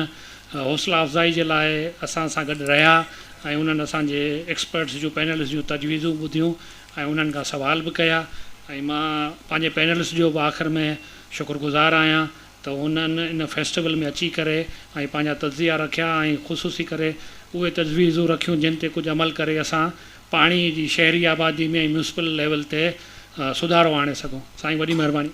हौसला अफ़ज़ाई जे लाइ असां सां गॾु रहिया ऐं उन्हनि असांजे एक्सपर्ट्स जूं पैनलिस्ट जूं तजवीज़ूं ॿुधियूं ऐं उन्हनि खां सवाल बि कया। ऐं मां पंहिंजे पैनलिस्ट जो बि आख़िर में शुक्रगुज़ार आहियां त त उन्हनि इन फेस्टिवल में अची करे ऐं पंहिंजा तज़िया रखिया ऐं ख़ुशूसी करे उहे तजवीज़ूं रखियूं जिन ते कुझु अमल करे असां पाणी जी शहरी आबादी में म्यूनिसिपल लेवल ते सुधारो आणे सघूं। साईं वॾी महिरबानी।